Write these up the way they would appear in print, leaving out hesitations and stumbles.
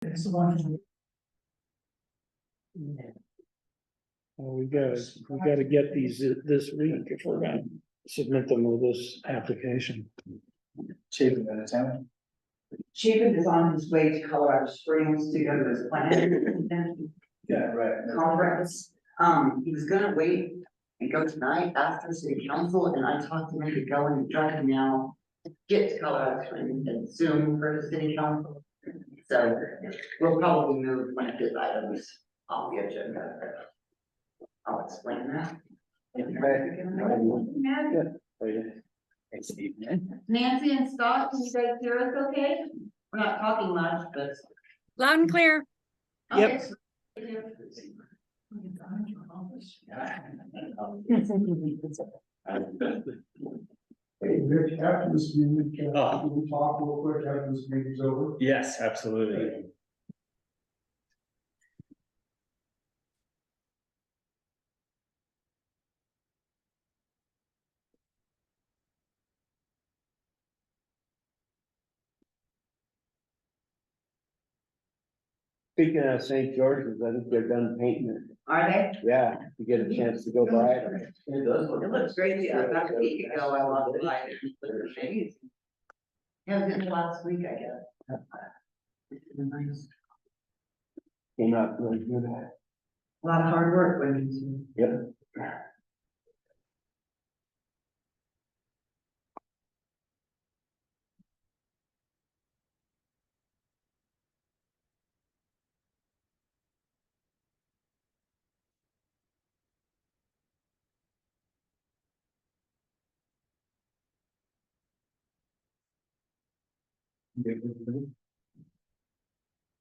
It's the one. We gotta get these this week if we're gonna submit them with this application. Chapin out of town. Chapin is on his way to Colorado Springs to go to his planning Yeah, right. conference. He was gonna wait and go tonight after city council, and I talked to him to go and drive him now. Get to Colorado Springs and Zoom for the city council. So we'll probably move one of his items off the agenda. I'll explain that. Nancy and Scott, can you guys hear us okay? We're not talking much, but. Loud and clear. Okay. Hey, Rich, after this meeting, we'll talk real quick after this meeting's over. Yes, absolutely. Speaking of St. George's, I think they're done painting it. Are they? Yeah, you get a chance to go by it. It does look. It looks great. Yeah, about a week ago, I walked by it. It was amazing. Yeah, it was in the last week, I guess. It's been nice. Came out really good. A lot of hard work went into it. Yep.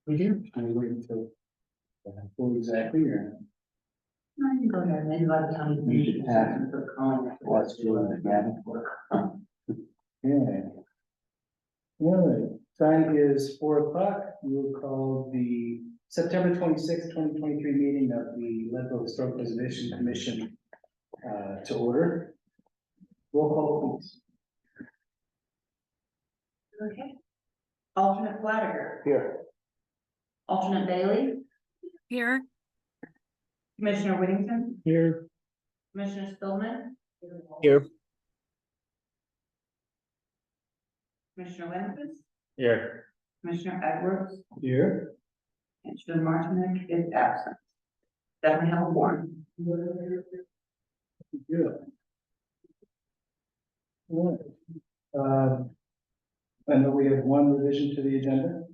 We do. Can we wait until? Full exactly, or? No, you can go ahead, maybe by the time. You should have For calling it. what's doing it, yeah. Yeah. All right, time is 4 o'clock. We will call the September 26th, 2023 meeting of the Leadville Historic Preservation Commission to order. Roll call, please. Okay. Alternate Flatiger, Here, alternate Bailey, Here. Commissioner Whittington, Here, Commissioner Spillman. Here. Commissioner Wences, here. Commissioner Edwards, Here. and Chair Martinek is absent. Definitely have a warrant. Good. All right. I know we have one revision to the agenda.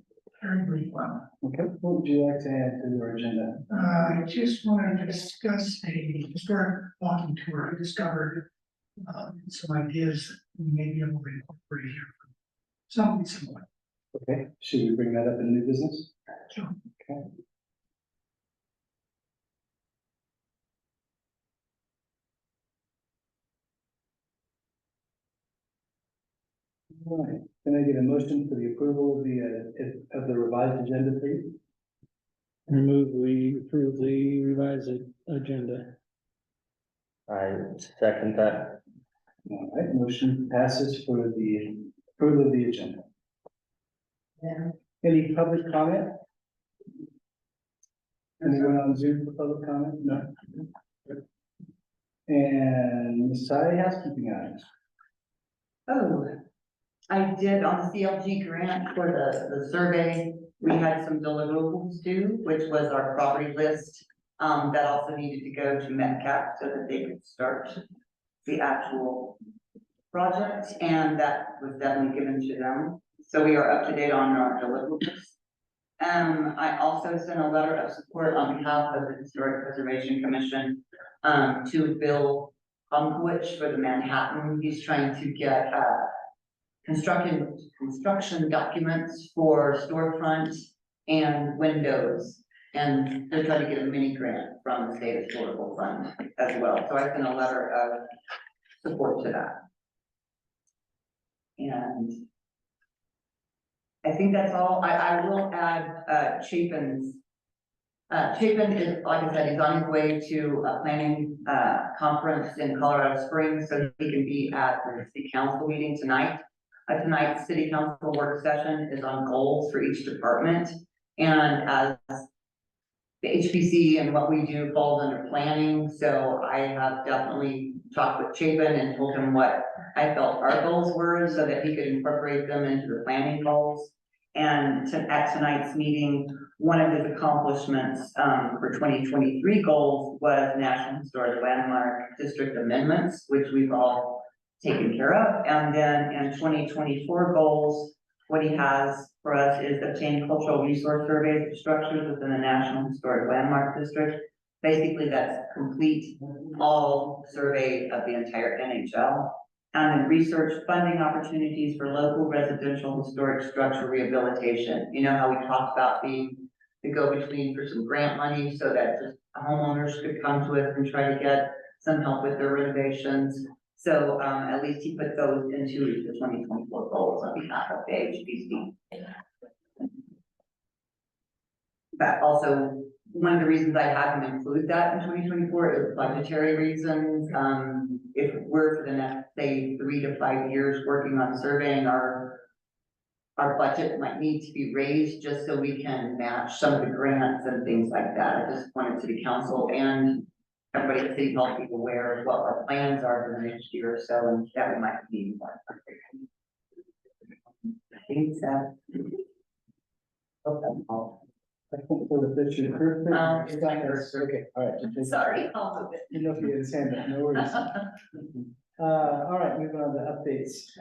Very brief one. Okay, what would you like to add to your agenda? I just wanted to discuss a historic walking tour. I discovered some ideas that we may be able to incorporate here. Somewhat. Okay, should we bring that up in new business? Sure. Okay. All right, can I get a motion for the approval of the revised agenda, please? we approve the revised agenda. I second that. All right, motion passes for the approval of the agenda. Any public comment? Anyone on Zoom for public comment? No. And Ms. Ty, housekeeping items. Oh, I did on the CLG grant for the survey, we had some deliverables due, which was our property list. That also needed to go to Metcalf so that they could start the actual project, and that was definitely given to them. So we are up to date on our deliverables. I also sent a letter of support on behalf of the Historic Preservation Commission to Bill Umwich for the Manhattan. He's trying to get construction documents for storefronts and windows. And they're trying to get a mini grant from the state historical fund as well. So I sent a letter of support to that. And I think that's all. I will add Chapin's. Chapin is, like I said, he's on his way to a planning conference in Colorado Springs, so he can be at the city council meeting tonight. Tonight's city council work session is on goals for each department. And as the HPC and what we do falls under planning, so I have definitely talked with Chapin and told him what I felt our goals were, so that he could incorporate them into the planning goals. And at tonight's meeting, one of his accomplishments, for 2023 goals was National Historic Landmark District amendments, which we've all taken care of. And then in 2024 goals, what he has for us is obtain cultural resource surveys of structures within the National Historic Landmark District. Basically, that's complete all survey of the entire NHL. And then research funding opportunities for local residential historic structure rehabilitation. You know how we talked about being the go-between for some grant money so that just homeowners could come to us and try to get some help with their renovations. So at least he put those into the 2024 goals on behalf of the HBC. But also, one of the reasons I had him include that in 2024 is budgetary reasons. If we're for the next, say, 3 to 5 years working on surveying, our budget might need to be raised just so we can match some of the grants and things like that. I just wanted city council and everybody at City Hall to be aware of what our plans are for the next year or so, and that we might need more. I think so. Okay. I think for the picture, perfect. It's my cursor. Okay, all right. Sorry, I'll move it. You know if you had his hand up, no worries. All right, moving on to updates.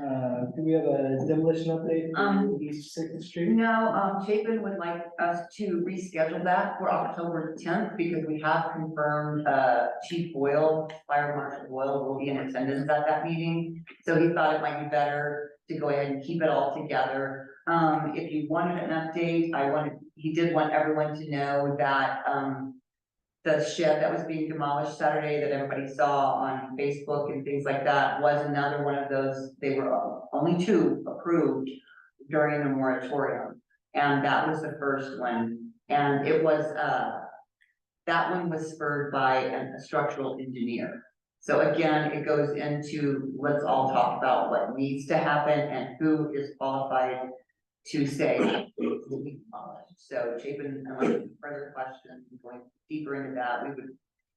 Do we have a demolition update for East Sixth Street? No, Chapin would like us to reschedule that for October 10th because we have confirmed, Chief Boyle, Fire Marshal Boyle will be in attendance at that meeting. So he thought it might be better to go ahead and keep it all together. If you wanted an update, he did want everyone to know that, the shed that was being demolished Saturday that everybody saw on Facebook and things like that was another one of those. They were only 2 approved during the moratorium. And that was the first one. And it was, that one was spurred by a structural engineer. So again, it goes into, let's all talk about what needs to happen and who is qualified to say it will be demolished. So Chapin, unless further questions, going deeper into that,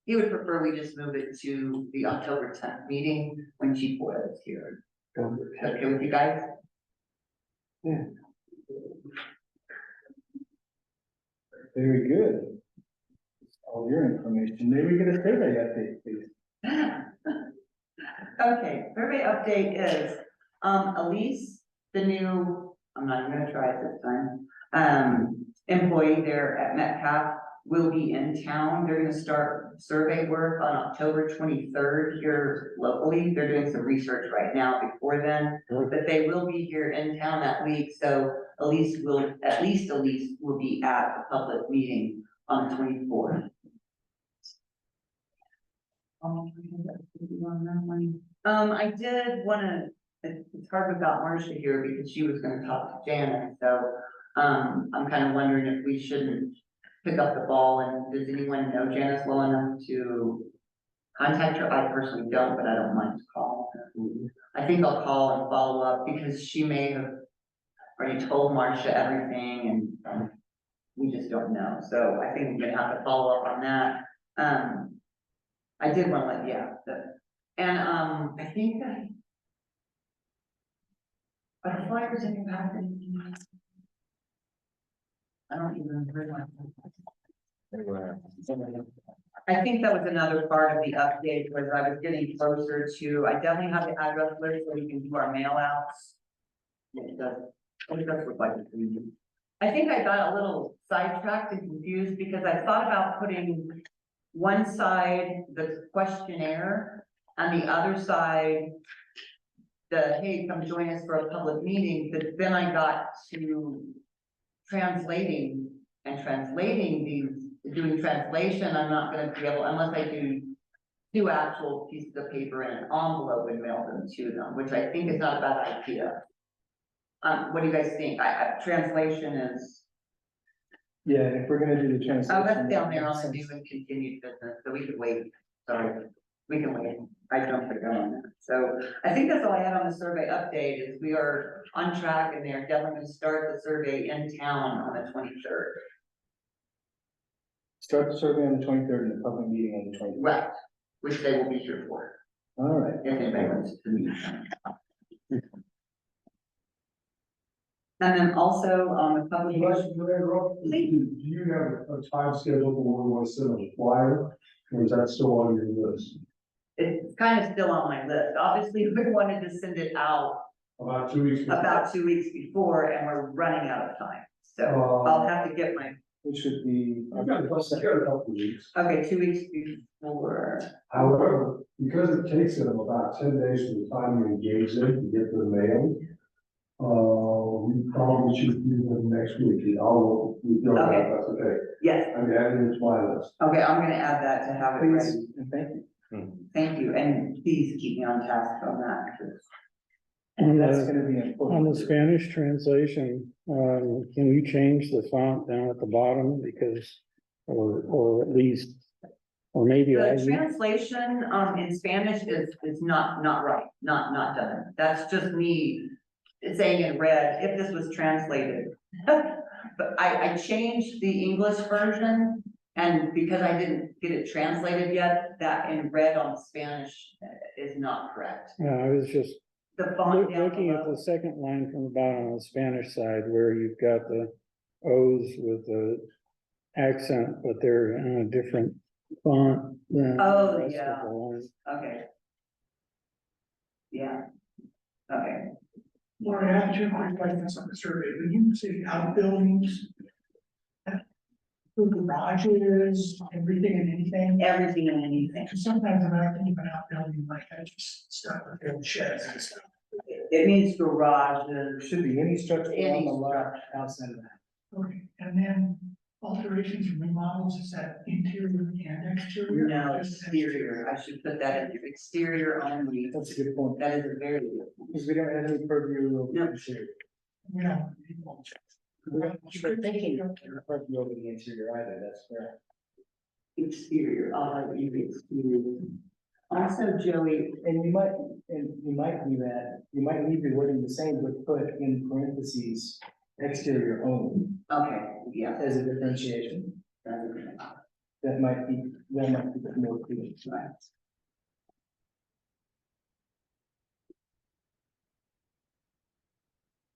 he would prefer we just move it to the October 10th meeting when Chief Boyle is here. Okay with you guys? Yeah. Very good. All your information. Maybe we get a survey update, please. Okay, survey update is, Elise, the new, I'm not even gonna try it this time, employee there at Metcalf will be in town. They're gonna start survey work on October 23rd here locally. They're doing some research right now before then, but they will be here in town that week. So Elise will be at the public meeting on the 24th. I did wanna, it's hard without Marcia here because she was gonna talk to Janet, so, I'm kind of wondering if we shouldn't pick up the ball, and does anyone know Janice well enough to contact her? I personally don't, but I don't mind to call. I think I'll call and follow up because she may have already told Marcia everything and we just don't know. So I think we're gonna have to follow up on that. I did want to I think that are the flyers in your packet? I don't even realize. I think that was another part of the update was I was getting closer to, I definitely have the address list so we can do our mail outs. It does look like it's easy. I think I got a little sidetracked and confused because I thought about putting one side the questionnaire and the other side the, hey, come join us for a public meeting, but then I got to translating these, doing translation. I'm not gonna be able, unless I do 2 actual pieces of paper in an envelope and mail them to them, which I think is not a bad idea. What do you guys think? Translation is. Yeah, if we're gonna do the translation. Oh, that's down there on the new and continued business, so we could wait. Sorry, we can wait. I jumped the gun on that. So I think that's all I had on the survey update is we are on track and they're definitely gonna start the survey in town on the 23rd. Start the survey on the 23rd and the public meeting on the 24th. Right, which they will be here for, All right. if anybody wants to meet them. And then also on the public. Do you have a time schedule for when we want to send a flyer, or is that still on your list? It's kind of still on my list. Obviously, we wanted to send it out About 2 weeks? before? about 2 weeks before and we're running out of time. So I'll have to get my, Which would be. I've got a couple of weeks. okay, 2 weeks before. However, because it takes them about 10 days from the time you engage them to get the mail, we probably should do them next week. We don't know if that's okay. Yes, I'm adding it to my list. okay, I'm gonna add that to have it ready. Please, and thank you. Thank you, and please keep me on task on that. 'Cause On That's the, gonna be on important. the Spanish translation, can we change the font down at the bottom because, or at least, or maybe I. The translation, in Spanish is not right, not done. That's just me saying in red, if this was translated. But I changed the English version, and because I didn't get it translated yet, that in red on Spanish is not correct. I was just The font down looking at below, the second line from the bottom on the Spanish side where you've got the O's with the accent, but they're in a different font than. Oh, the rest of yeah. the line. okay. Yeah, okay. Lori, I have two quick questions on the survey. When you say outbuildings, the garages, everything and anything, Everything and anything. because sometimes when I think of an outbuilding, like I just stuff with their sheds and stuff. It means garages. Should be any structure on Any the lot outside of that. Okay, and then alterations and remodels, is that interior and exterior? No, or just exterior, I should put that in, exterior only, That's a good point, that is a very good. because we don't have any purview over No. the interior. You know, people. We don't thinking purview over the interior either, that's correct. Exterior, I'll have you exterior. Also, Joey, And you might do that, you might leave your wording the same, but put in parentheses, exterior only, okay, yeah. as a differentiation. That might be more clear. Right.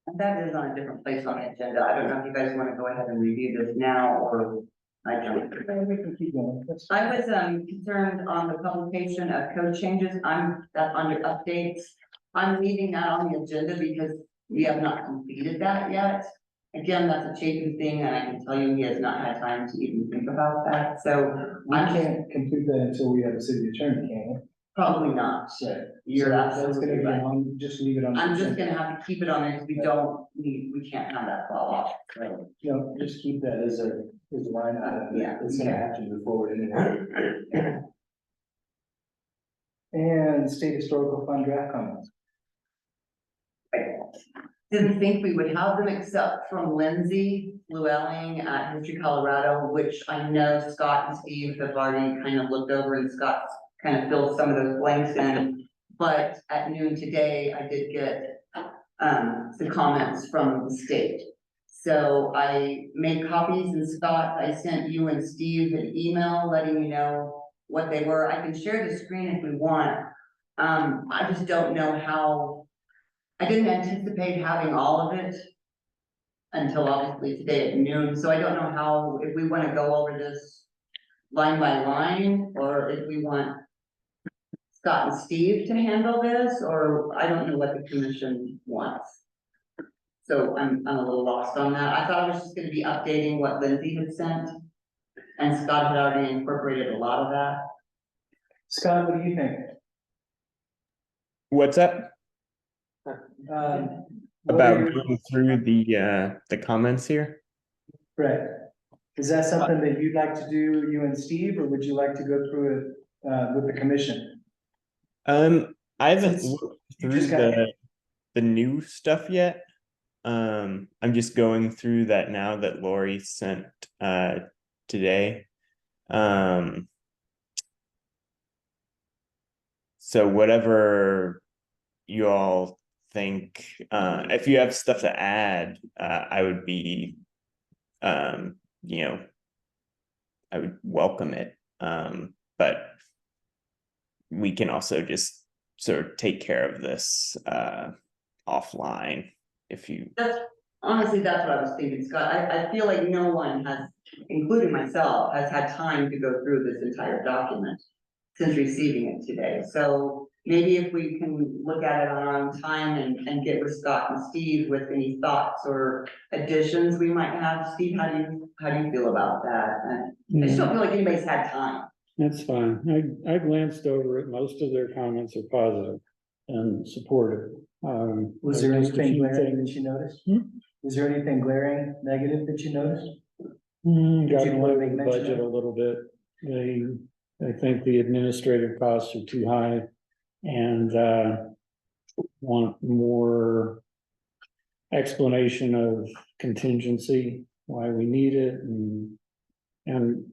And that is on a different place on the agenda. I don't know if you guys want to go ahead and review this now or I don't. Okay, we can keep going. That's I was concerned on the publication of code changes. That's under updates. I'm leaving that on the agenda because we have not completed that yet. Again, that's a Chapin thing, and I can tell you he has not had time to even think about that, so We I'm can't complete that until we have a city attorney, can we? probably not. So. You're That's absolutely gonna be right. on, just leave it on. I'm just gonna have to keep it on there because we can't have that fall off, so. No, just keep that as a line item. Yeah. It's gonna have to move forward anyway. And state historical fund draft comments. Didn't think we would have them except from Lindsay Llewellyn at History Colorado, which I know Scott and Steve have already kind of looked over and Scott's kind of filled some of those blanks in. But at noon today, I did get some comments from the state. So I made copies and Scott, I sent you and Steve an email letting you know what they were. I can share the screen if we want. I just don't know how. I didn't anticipate having all of it until obviously today at noon, so I don't know how, if we wanna go over this line by line, or if we want Scott and Steve to handle this, or I don't know what the commission wants. So I'm a little lost on that. I thought I was just gonna be updating what Lindsay had sent, and Scott had already incorporated a lot of that. Scott, what do you think? What's up What are about your- going through the comments here? Correct. Is that something that you'd like to do, you and Steve, or would you like to go through it with the commission? I haven't Since looked you through just got- the new stuff yet. I'm just going through that now that Lori sent today. So whatever you all think, if you have stuff to add, I would be, you know, I would welcome it. But we can also just sort of take care of this offline if you. That's, honestly, that's what I was thinking, Scott. I feel like no one has, including myself, has had time to go through this entire document since receiving it today. So maybe if we can look at it on our own time and get with Scott and Steve with any thoughts or additions we might have. Steve, how do you feel about that? I just don't feel like anybody's had time. That's fine. I glanced over it. Most of their comments are positive and supportive. Was there there's just a anything few glaring that things- you noticed? Hmm? Was there anything glaring negative that you noticed? Got Did to you want to play make with the mention budget of? a little bit. I think the administrative costs are too high and, want more explanation of contingency, why we need it and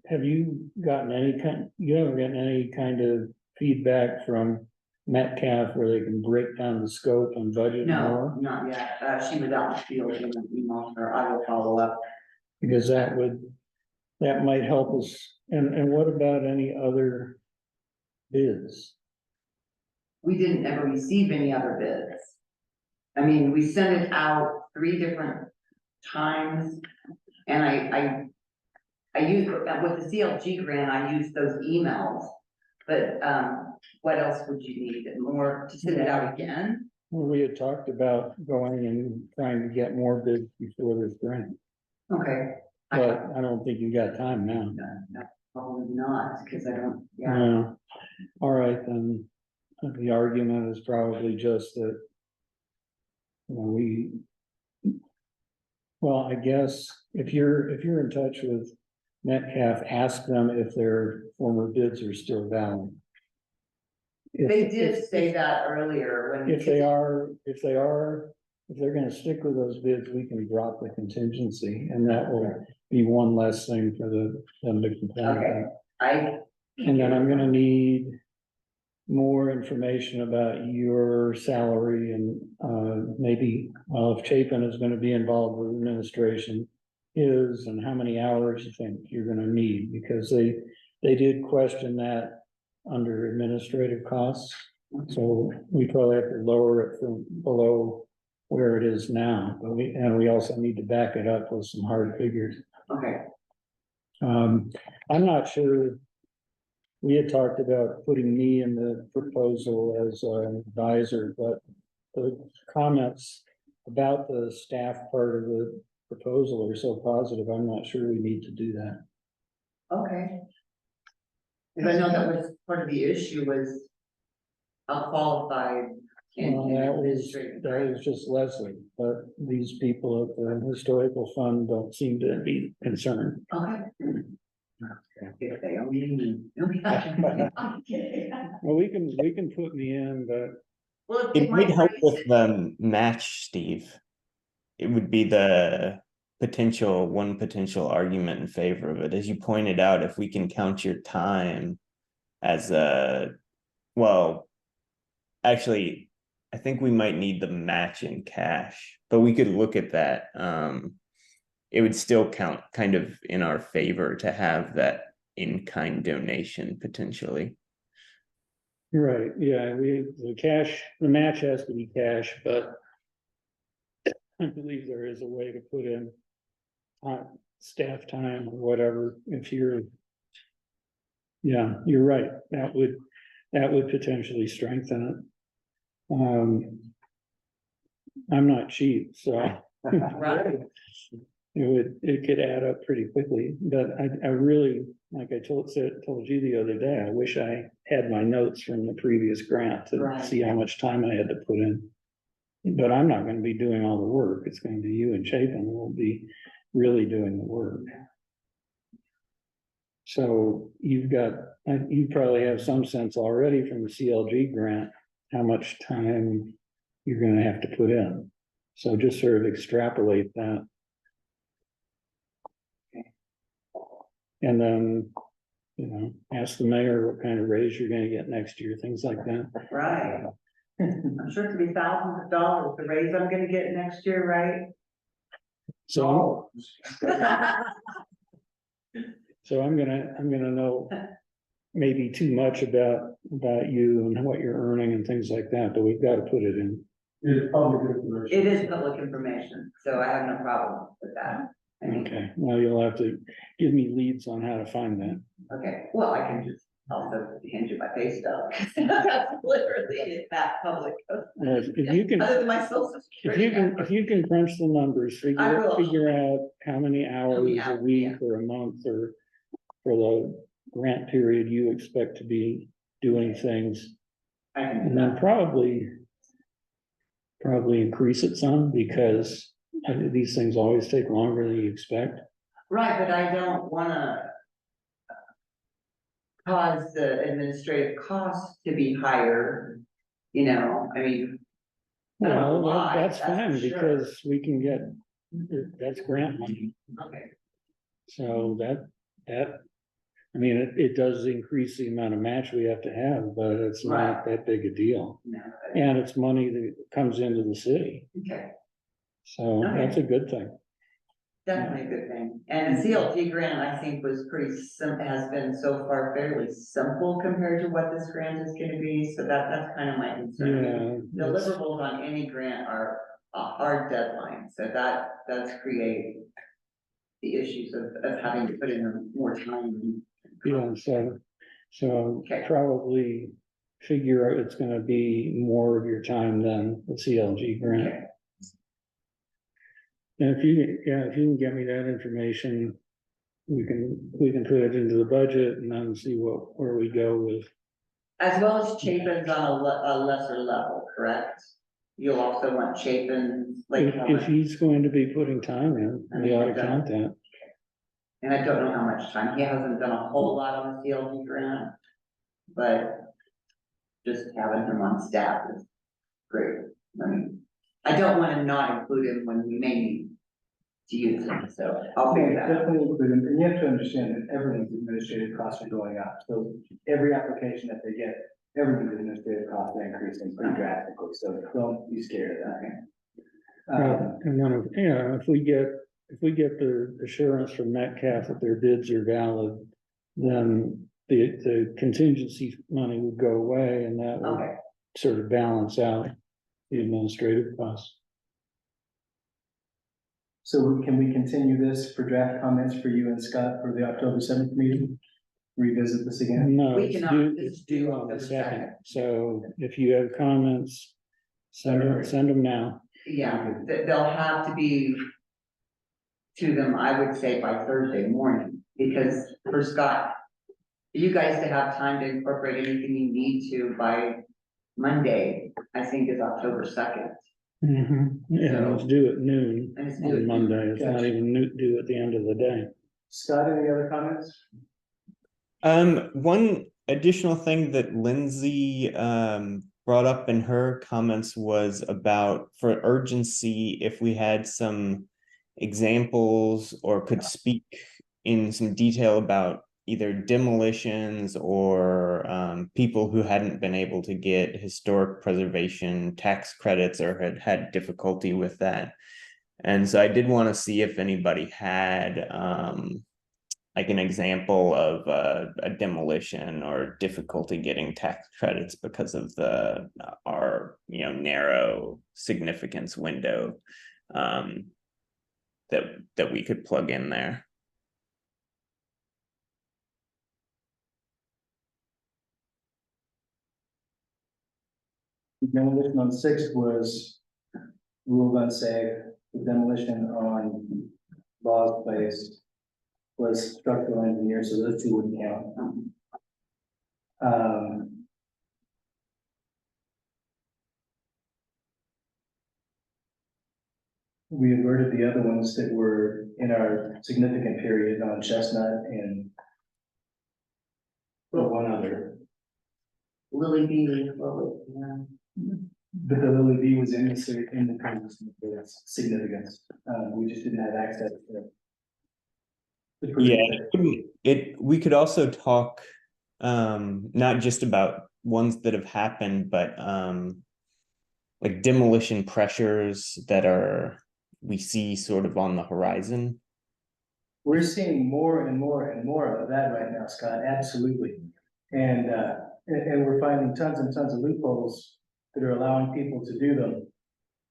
have you gotten you haven't gotten any kind of feedback from Metcalf where they can break down the scope and budget No, more? not yet. She was out in the field and emailed her. I will follow up. Because that might help us. And what about any other bids? We didn't ever receive any other bids. I mean, we sent it out 3 different times. And I used, with the CLG grant, I used those emails. But, what else would you need? More to send it out again? Well, we had talked about going and trying to get more bids before this grant, Okay. but I don't think you got time now. No, probably not, because I don't, yeah. No. All right, then, the argument is probably just that. Well, I guess if you're in touch with Metcalf, ask them if their former bids are still valid. They did say that earlier when. If they're gonna stick with those bids, we can drop the contingency and that will be one less thing for them to complain Okay. about. And then I'm gonna need more information about your salary and, maybe, if Chapin is gonna be involved with administration and how many hours you think you're gonna need, because they did question that under administrative costs. So we probably have to lower it from below where it is now, but we also need to back it up with some hard figures. Okay, I'm not sure. We had talked about putting me in the proposal as an advisor, but the comments about the staff part of the proposal are so positive, I'm not sure we need to do that. okay. Because I know that was part of the issue was how qualified. Well, administrative. that was just Leslie, but these people at the historical fund don't seem to be concerned. Okay. If they only knew. Okay. Well, we can put me in, but Well, It might help raise with it. the match, Steve. It would be the one potential argument in favor of it. As you pointed out, if we can count your time as actually, I think we might need the match in cash, but we could look at that. It would still count kind of in our favor to have that in-kind donation potentially. you're right, yeah, the match has to be cash, but I believe there is a way to put in staff time or whatever, yeah, you're right, that would potentially strengthen it. I'm not cheap, so. Right. It could add up pretty quickly, but I really, like I told you the other day, I wish I had my notes from the previous grant to Right. see how much time I had to put in. But I'm not gonna be doing all the work, it's gonna be you and Chapin who will be really doing the work. So you probably have some sense already from the CLG grant, how much time you're gonna have to put in. So just sort of extrapolate that. And then You know, ask the mayor what kind of raise you're gonna get next year, things like that. Right. I'm sure it's gonna be thousands of dollars, the raise I'm gonna get next year, right? So, so I'm gonna know maybe too much about you and what you're earning and things like that, but we've got to put it in. It's public information. It is public information, so I have no problem with that. I mean, Okay, well, you'll have to give me leads on how to find that. okay, well, I can just also hand you my pay stub. That's literally that public. If you can, Other than my social security. if you can crunch the numbers, I will. figure out how many hours a hours, week yeah. or a month or for the grant period you expect to be doing things. I can do And then that. probably increase it some because these things always take longer than you expect. Right, but I don't wanna cause the administrative costs to be higher, you know, I mean. I don't know Well, why, that's for fine sure. because we can get, that's grant money. Okay, So I mean, it does increase the amount of match we have to have, but it's not Right. that big a deal. no, And it's money that comes into the city, okay, so Okay. that's a good thing. definitely a good thing. And the CLG grant, I think, was pretty has been so far fairly simple compared to what this grant is gonna be, so that's kind of my concern. Yeah, it's- Deliverables on any grant are a hard deadline, so that does create the issues of having to put in more time. yeah, so Okay. probably figure out it's gonna be more of your time than the CLG grant. Okay. And if you can get me that information, we can put it into the budget and then see where we go with. As well as Chapin's on a lesser level, correct? You'll also want Chapin's, like, how If much- he's going to be putting time in, we ought to count that. and I don't know how much time, he hasn't done a whole lot on the CLG grant. But just having him on staff is great. I mean, I don't wanna not include him when we may need to use him, so I'll figure that out. Definitely include them, and you have to understand that everyone's administrative costs are going up, so every application that they get, everyone's administrative costs are increasing pretty drastically, so don't be scared of that. And then, if we get the assurance from Metcalf that their bids are valid, then the contingency money would go away and that would Okay, sort of balance out the administrative costs. So can we continue this for draft comments for you and Scott for the October 7th meeting? Revisit this again? No, We it's cannot- due, it's it's due due on the October second, 2nd. so if you have comments, send them now. yeah, they'll have to be to them, I would say, by Thursday morning, because for Scott, you guys to have time to incorporate anything you need to by Monday, I think is October 2nd. Yeah, it's due at noon And it's due on at Monday, it's not Gotcha. even due at the end of the day. Scott, any other comments? One additional thing that Lindsay brought up in her comments was about for urgency, if we had some examples or could speak in some detail about either demolitions or people who hadn't been able to get historic preservation tax credits or had difficulty with that. And so I did want to see if anybody had like an example of a demolition or difficulty getting tax credits because of our narrow significance window that we could plug in there. Demolition on 6th was ruled unsafe. The demolition on Law's Place was structural engineer, so those two wouldn't count. We averted the other ones that were in our significant period on Chestnut and one other. Lily B, yeah. But the Lily B was in the significance. We just didn't have access to it. We could also talk, not just about ones that have happened, but, like demolition pressures that we see sort of on the horizon. We're seeing more and more and more of that right now, Scott, absolutely. And we're finding tons and tons of loopholes that are allowing people to do them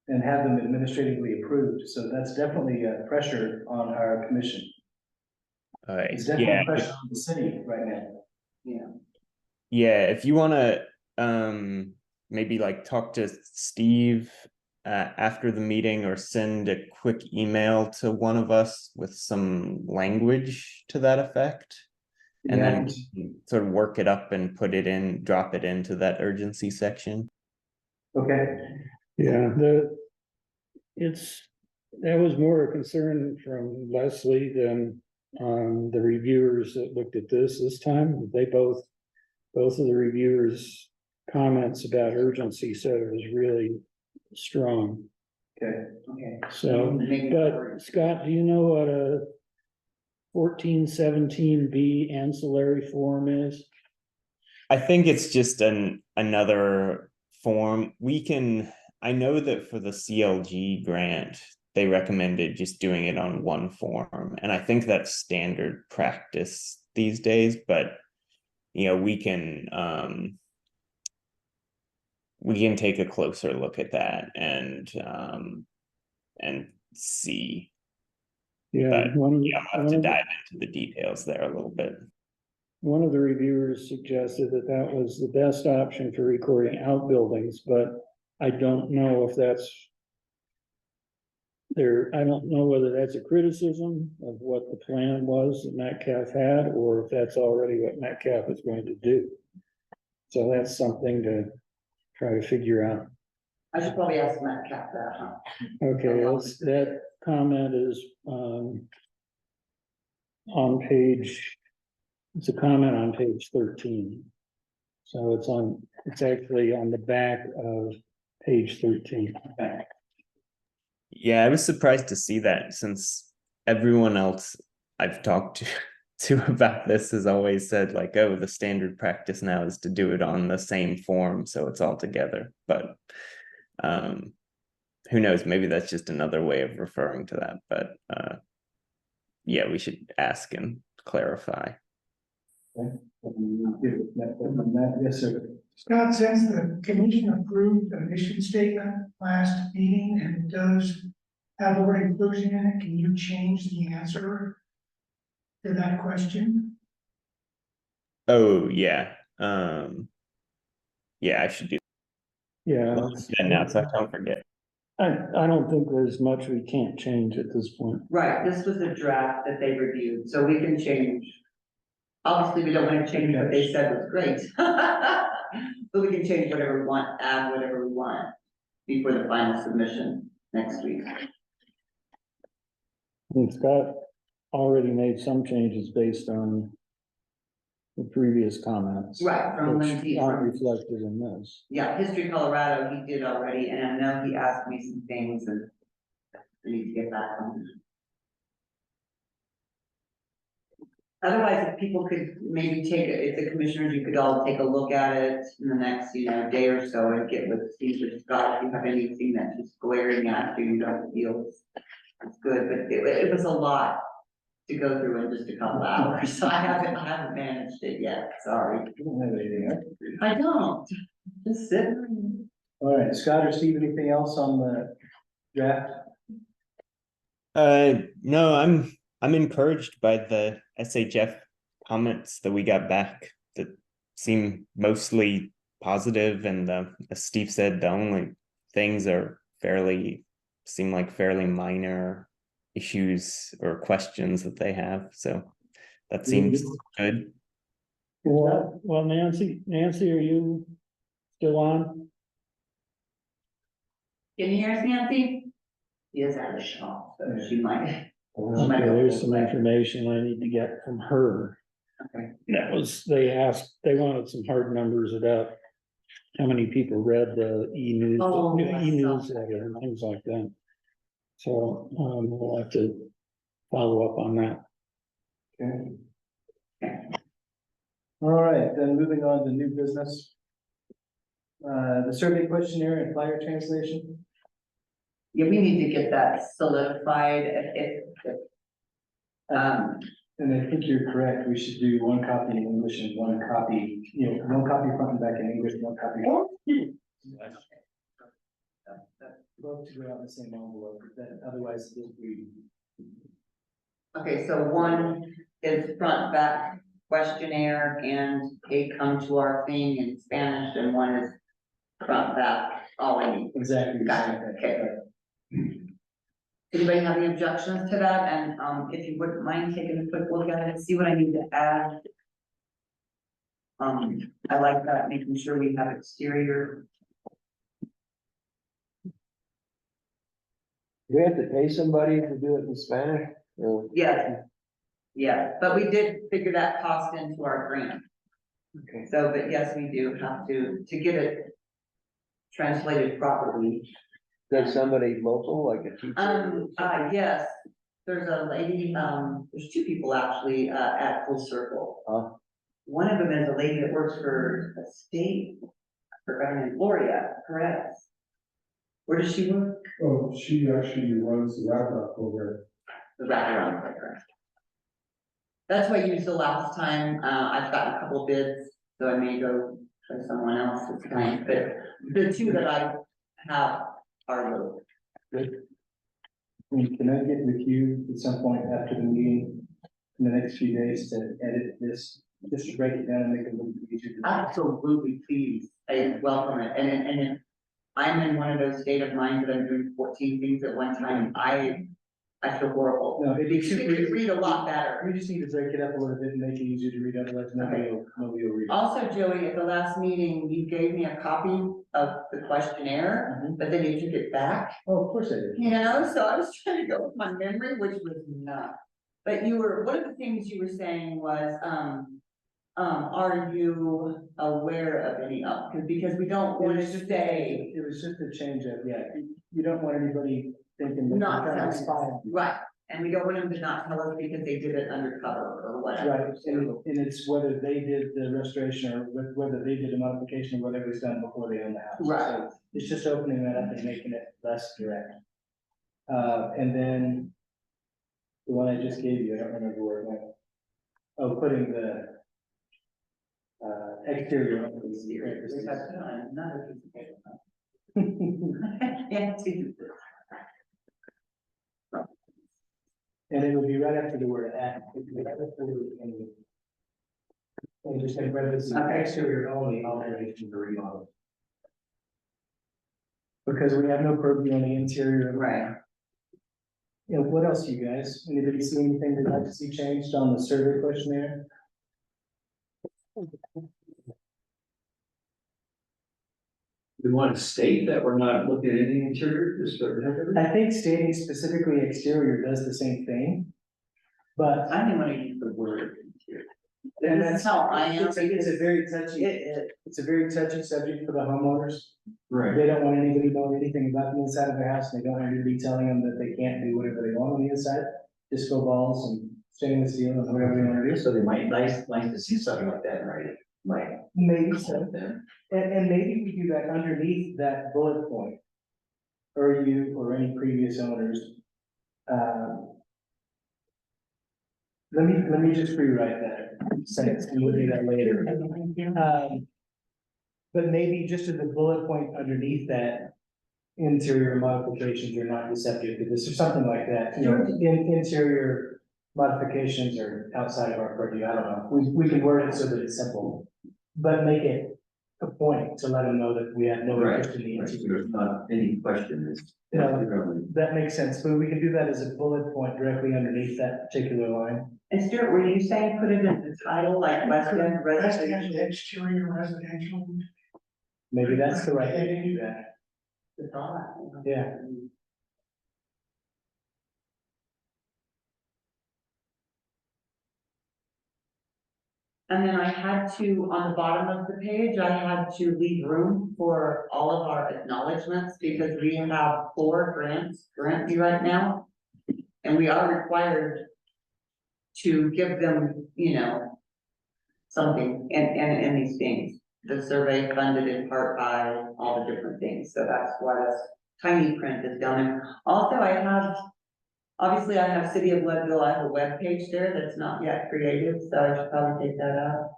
and have them administratively approved. So that's definitely a pressure on our commission. It's Yeah, definitely pressure on the city right now. yeah, if you wanna, maybe like talk to Steve after the meeting, or send a quick email to one of us with some language to that effect. And then sort of work it up and drop it into that urgency section. Okay, Yeah, that was more a concern from Leslie than the reviewers that looked at this time. They both of the reviewers' comments about urgency said it was really strong. okay. So, but Scott, do you know what a 1417B ancillary form is? I think it's just another form. I know that for the CLG grant, they recommended just doing it on one form. And I think that's standard practice these days, but we can take a closer look at that and see. Yeah, But I'll have to dive into the details there a little bit. One of the reviewers suggested that was the best option for recording outbuildings, but I don't know if that's there. I don't know whether that's a criticism of what the plan was that Metcalf had, or if that's already what Metcalf is going to do. So that's something to try to figure out. I should probably ask Metcalf that, huh? Okay, that comment is on page. It's a comment on page 13. So it's actually on the back of page 13. Yeah, I was surprised to see that, since everyone else I've talked to about this has always said like, oh, the standard practice now is to do it on the same form, so it's all together. But who knows, maybe that's just another way of referring to that. But yeah, we should ask and clarify. Yes, sir. Scott, since the commission approved the mission statement last meeting and it does have the word inclusion in it, can you change the answer to that question? Oh yeah. Yeah, I should do Yeah. that now, so I don't forget. I don't think there's much we can't change at this point. Right, this was a draft that they reviewed, so we can change. Obviously, we don't want to change what they said was great. But we can change whatever we want, add whatever we want before the final submission next week. And Scott already made some changes based on the previous comments. Right, from which Lindsay, aren't reflected in this. Yeah, History Colorado, he did already, and I know he asked me some things and I need to get back on. Otherwise, if people could maybe if the commissioners, you could all take a look at it in the next, day or so and get with Steve or Scott, if you have anything that's just glaring at you, don't feel it's good, but it was a lot to go through in just a couple hours, so I haven't managed it yet, sorry. You don't have anything, right? I don't, just sitting. All right, Scott or Steve, anything else on the draft? No, I'm encouraged by the SHF comments that we got back that seem mostly positive, and as Steve said, the only things seem like fairly minor issues or questions that they have, so that seems good. Well, Nancy, are you still on? Can you hear us, Nancy? She is at a shop, so she might. Okay, there's some information I need to get from her. Okay. They wanted some hard numbers about how many people read the e-news, Oh, I saw e-newsletter and things like that. So, we'll have to follow up on that. Okay. All right, then moving on to new business. The survey questionnaire and flyer translation. Yeah, we need to get that solidified And I think you're correct, we should do one copy in English and one copy, one copy front and back in English, one copy. Both to go out in the same envelope, that otherwise we. okay, so one is front, back questionnaire and a come to our thing in Spanish, and one is front, back, all I need. Exactly. the Got same it, thing. okay. Anybody have any objections to that? And, if you wouldn't mind taking a quick look at it, see what I need to add. I like that, making sure we have exterior. Do we have to pay somebody to do it in Spanish? Or- Yeah. Yeah, but we did figure that cost into our grant. Okay. So, but yes, we do have to get it translated properly. Does somebody local, like a teacher? Yes, there's a lady, there's two people actually, at Full Circle. Huh? One of them is a lady that works for a state, I forgot her name, Gloria, correct? Where does she work? Oh, she actually runs the wrap-up program. The wraparound program. That's what I used the last time, I've gotten a couple bids, so I may go try someone else this time, but the two that I have are local. Can I get with you at some point after the meeting in the next few days to edit this, just to break it down and make it a little bit easier? Absolutely, please, I welcome it, and if I'm in one of those state of mind that I'm doing 14 things at one time, I feel horrible. No, it'd be You could read a lot better. We just need to break it up a little bit and make it easier to read, otherwise nobody will read it. Also, Joey, at the last meeting, you gave me a copy of the questionnaire, Mhm. but then you took it back, Oh, of course I did. you know, so I was trying to go with my memory, which was not. But one of the things you were saying was, are you aware of any because we don't want to say. It was just a change of, you don't want anybody thinking that you're Not trying to telling spy us, on. right, and we don't want them to not tell us because they did it undercover or whatever. Right, and it's whether they did the restoration or whether they did a modification or whatever was done before they owned the house. Right. So it's just opening that up and making it less direct. And then the one I just gave you, I don't remember where it went. Oh, putting the exterior. on the Serious, we have another piece of paper. And Can't do this. it would be right after the word at. And just like whether it's Okay. exterior only alteration to remodel. Because we have no purview on the interior. Right. What else, you guys? Anybody see anything they'd like to see changed on the survey questionnaire? We want to state that we're not looking at any interior, just I think stating specifically exterior does the same thing. But. I didn't want to use the word. interior. And This is how I am. It's a very touchy, it's a very touchy subject for the homeowners. Right. They don't want anybody knowing anything about the inside of their house, they don't want anybody telling them that they can't do whatever they want on the inside. Disco balls and stainless steel and whatever they wanna do. So they might like to see something like that, right? Right. Maybe so. And maybe we do that underneath that bullet point. Or you or any previous owners. Let me just rewrite that sentence, and we'll do that later. But maybe just as a bullet point underneath that, interior modifications are not deceptive to this, or something like that, interior modifications are outside of our purview, I don't know, we can word it so that it's simple. But make it a point to let them know that we have no interest in the Right, so interior. there's not any question, it's. That makes sense, but we can do that as a bullet point directly underneath that particular line. And Stuart, were you saying put it in the title like West End West End residential? exterior residential. Maybe that's the right way to do that. The thought, you know? Yeah. And then I had to, on the bottom of the page, I had to leave room for all of our acknowledgements because we have 4 grants currently right now. And we are required to give them, something in these things. The survey funded in part by all the different things, so that's why this tiny print is down there. Also, obviously I have City of Leadville, I have a webpage there that's not yet created, so I should probably take that out.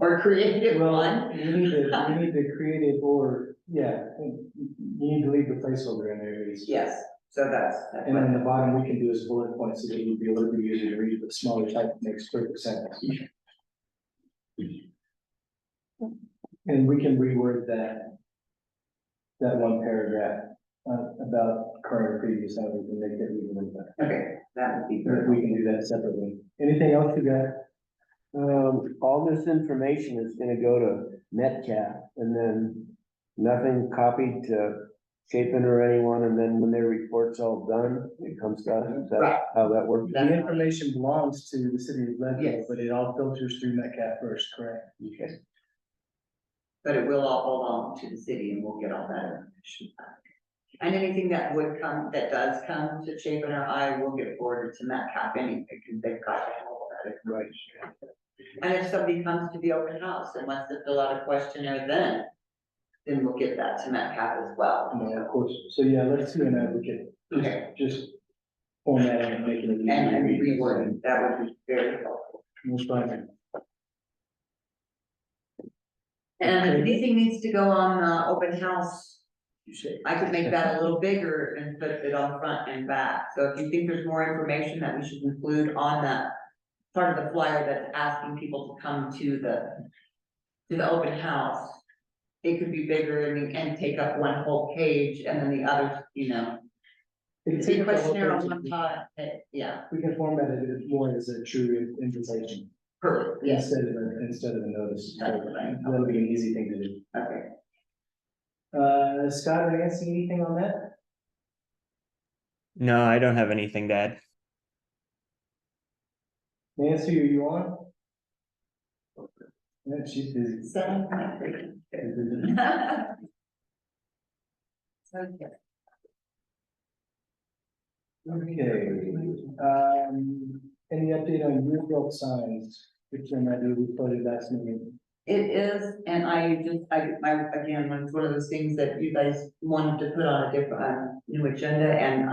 Or creative Well, one. we need to create it, or, yeah, you need to leave the placeholder in there at least. Yes, so that's. And then the bottom we can do is bullet points, so that it would be a little bit easier to read, but smaller type makes perfect sense. And we can reword that one paragraph, about current, previous, how we can make it even like that. Okay, that would be But good. we can do that separately. Anything else you got? all this information is gonna go to Metcalf and then nothing copied to Chapin or anyone, and then when their report's all done, it comes to us. Is Right. that how that works? The information belongs to the city of Leadville, Yes. but it all filters through Metcalf first, correct? Okay. But it will all belong to the city and we'll get all that information back. And anything that does come to Chapin or I will get forwarded to Metcalf anyway, because they've got to have all that information. And if somebody comes to the open house and wants to fill out a questionnaire then we'll give that to Metcalf as well. No, of course. So yeah, let's see an advocate. Okay. Just format it and make it easy. And reword, that would be very helpful. Most fine. And if anything needs to go on the open house, You say. I could make that a little bigger and put it on front and back. So if you think there's more information that we should include on that part of the flyer that's asking people to come to the open house, it could be bigger and take up one whole page and then the others, It's the questionnaire on one part, yeah, We can format it more as a true invitation perfect, yes, instead of a notice. That's right. That'll be an easy thing to do. okay. Scott or Nancy, anything on that? No, I don't have anything to add. Nancy, are you on? Yeah, she's busy. 7:3. Okay. Okay, any update on your built signs, which I might be reported last meeting? It is, and again, it's one of those things that you guys wanted to put on a different, new agenda, and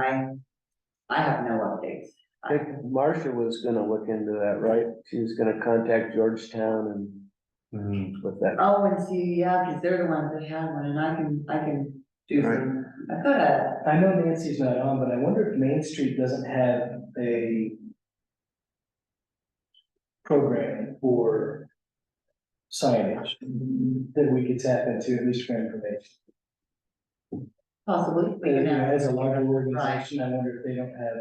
I have no updates. I think Marcia was gonna look into that, right? She was gonna contact Georgetown and with that. Oh, and see, yeah, because they're the ones that have one, and I can do some, I could have, I know Nancy's not on, but I wonder if Main Street doesn't have a program for signage that we could tap into, at least for information. possibly, we can have. As a larger organization, I wonder if they don't have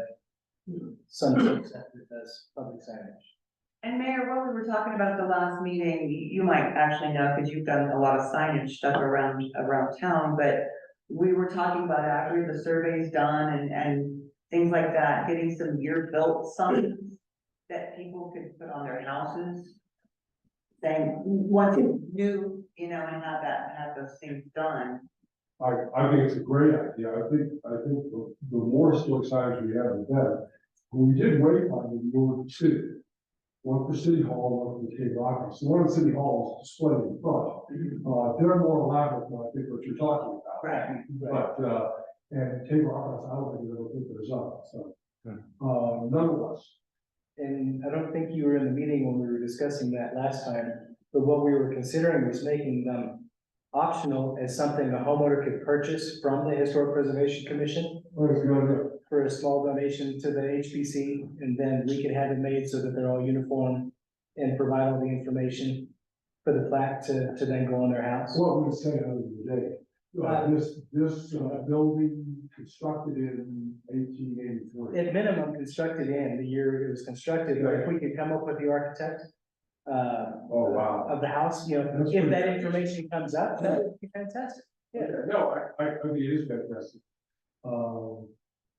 some folks that does public signage. And Mayor, what we were talking about at the last meeting, you might actually know, because you've done a lot of signage stuff around town, but we were talking about after the survey's done and things like that, getting some year-built signs that people could put on their houses, saying, what's new, and have those things done. I think it's a great idea. I think the more historic signs we have, the better. We did wait on the New City. One for City Hall, one for King Rock. So one of City Hall is displayed in front. They're more elaborate than I think what you're talking about. Right. But, and King Rock, I don't think they'll put theirs up, so. Nonetheless, And I don't think you were in the meeting when we were discussing that last time, but what we were considering was making them optional as something the homeowner could purchase from the Historic Preservation Commission that's a good idea. for a small donation to the HPC, and then we could have it made so that they're all uniform and provide all the information for the plaque to then go on their house. What we say the other day, this building constructed in 1883. At minimum, constructed in the year it was constructed, but if we could come up with the architect Oh, wow. of the house, That's if that pretty- information comes up, that would be fantastic. No, I think it is fantastic.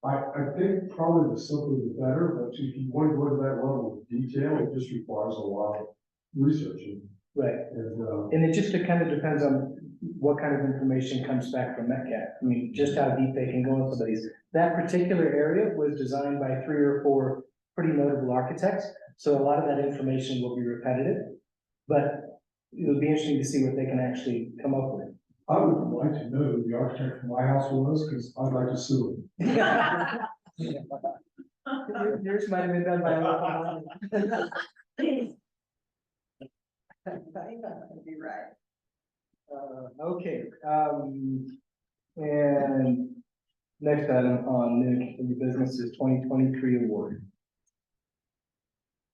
I think probably the simpler the better, but if you want to go to that level of detail, it just requires a lot of researching. Right. And, And it just kind of depends on what kind of information comes back from Metcalf. I mean, just how deep they can go into these. That particular area was designed by 3 or 4 pretty notable architects, so a lot of that information will be repetitive. But it'll be interesting to see what they can actually come up with. I would like to know who the architect for my house was, because I'd like to sue him. Yours might have been done by a local. You're right. Okay, and next item on new business is 2023 award.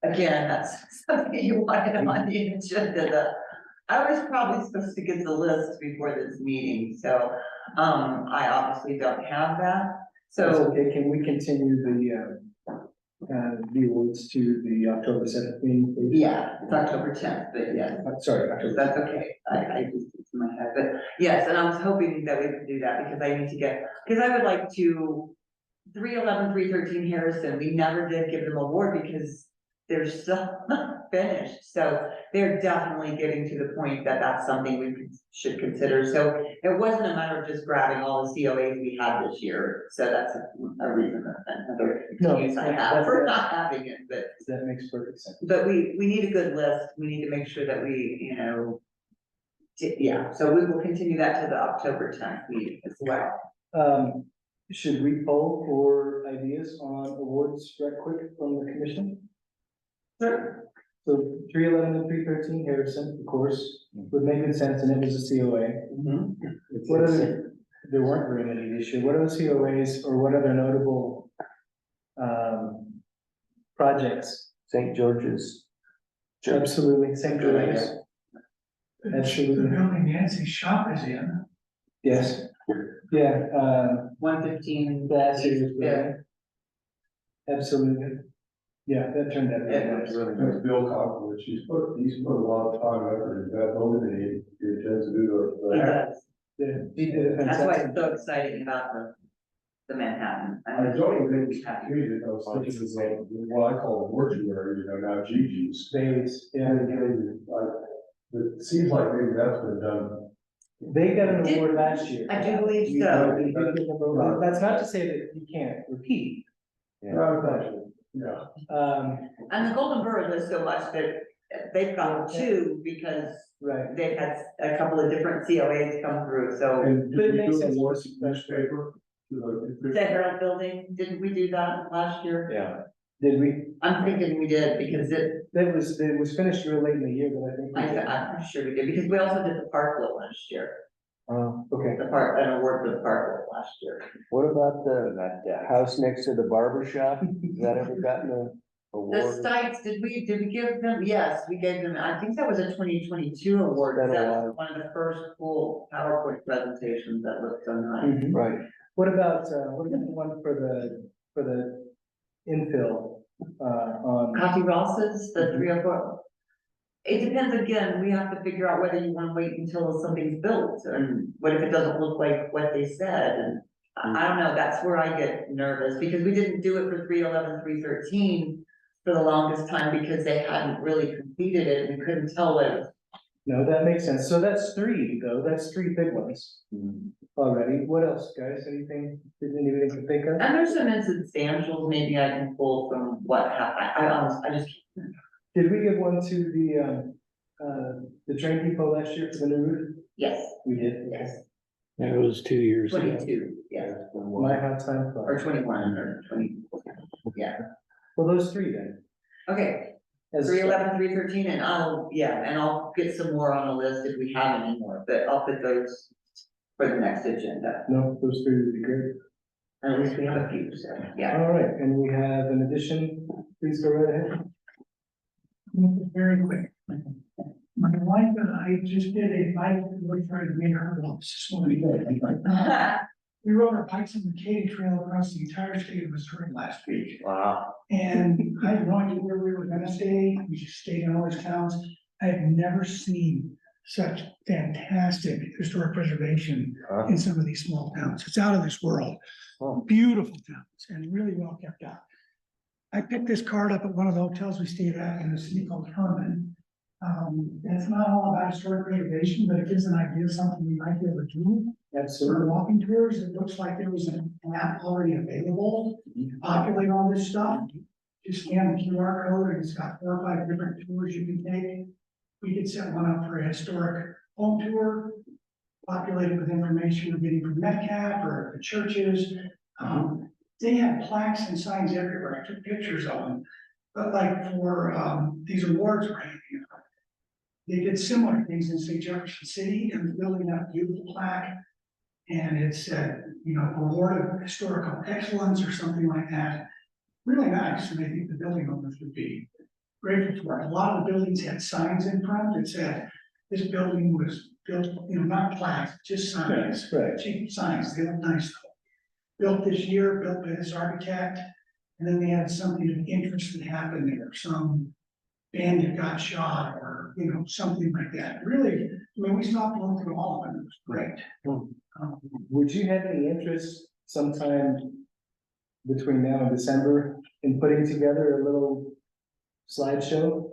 Again, that's something you wanted on the agenda. I was probably supposed to get the list before this meeting, so, I obviously don't have that. So, So, okay, can we continue the awards to the October 7th meeting, please? yeah, it's October 10th, but yes. Sorry, October. That's okay, I just, it's in my head, but yes, and I was hoping that we could do that because I need to get, because I would like to. 311, 313 Harrison, we never did give them a award because they're still not finished, so they're definitely getting to the point that that's something should consider, so. It wasn't a matter of just grabbing all the COAs we had this year, so that's a reason, another No, excuse I have for not having it, but. That makes perfect sense. But we need a good list, we need to make sure that we, you know. Yeah, so we will continue that to the October 10th meeting as well. Should we poll for ideas on awards right quick from the commission? Sure. So 311 and 313 Harrison, of course, would make good sense, and it was a COA. What other, there weren't very many this year, what other COAs or what other notable projects? St. George's. Absolutely, St. George's. The Absolutely, building Nancy's shop is in. yes, yeah, 115. that's it, Yeah. absolutely. Yeah, that turned out Yeah, really nice. That's Bill Cockwood, he's put a lot of time and effort into that building, and he intends to do He the. does. Yeah, he did a That's why fantastic. it's so exciting about the Manhattan. I don't think it's completed, I was thinking it's like, what I call mortuary, now Gigi's. Bailey's, yeah. It seems like maybe that's been done. They got an award last year. I do believe We- so. we did give them an award. That's not to say that you can't repeat. Yeah. And the Golden Bird is so much that they've got two because Right. they've had a couple of different COAs come through, so. And But it did we makes do sense. a Morris newspaper? The Herald Building, didn't we do that last year? Yeah. Did we? I'm thinking we did because it, It was finished real late in the year, but I think. we did. I'm sure we did, because we also did the Parkville last year. Okay. An award for the Parkville last year. What about the house next to the barber shop? Has that ever gotten a The award? Stites, did we give them? Yes, we gave them, I think that was a 2022 award, Been a that while. was one of the first full PowerPoint presentations that looked so nice. Mhm. Right, What about the one for the infill, on? Conti Ross's, the 304. It depends, again, we have to figure out whether you wanna wait until something's built, and what if it doesn't look like what they said, and I don't know, that's where I get nervous, because we didn't do it for 311, 313 for the longest time, because they hadn't really completed it, and we couldn't tell what it was. No, that makes sense. So that's three, though. That's three big ones already. What else, guys? Anything to think of? And there's some insubstantials maybe I can pull from what happened, I honestly, I just. Did we give one to the train depot last year for the new roof? Yes, We did. yes, It was 2 years ago. 22, yeah, My hot time. or 21, or 20, yeah, Well, those three then. okay. As- 311, 313, and I'll get some more on the list if we have any more, but I'll put those for the next agenda. No, those three would be great. At least we have a few, so, yeah. All right, and we have an addition. Please go right ahead. Very quick. My wife and I just did a bike, we're trying to make her walk this morning. We rode our bikes on the Katy Trail across the entire state of Missouri last week. wow. And I had no idea where we were gonna stay, we just stayed in all these towns. I have never seen such fantastic historic preservation in some of these small towns. It's out of this world. Oh. Beautiful towns and really well kept out. I picked this card up at one of the hotels we stayed at in a city called Herman. And it's not all about historic preservation, but it gives an idea of something we might be able to do. Sort of walking tours, it looks like there was an app already available, to populate all this stuff. You scan the QR code and it's got 4 or 5 different tours you can take. We could set one up for a historic home tour, populated with information we're getting from Metcalf or the churches. They had plaques and signs everywhere. I took pictures of them. But like for, these awards were hanging up. They did similar things in St. Jefferson City and the building that beautiful plaque. And it said, you know, award of historical excellence or something like that. Really nice, and I think the building owners would be grateful for it. A lot of the buildings had signs in front that said, this building was built, you know, not plaques, just signs. Right. Cheap signs, they look nice though. Built this year, built by this architect, and then they had something of interest that happened there, some bandit got shot or, you know, something like that. Really, I mean, we stopped and looked at all of them, it was great. Would you have any interest sometime between now and December in putting together a little slideshow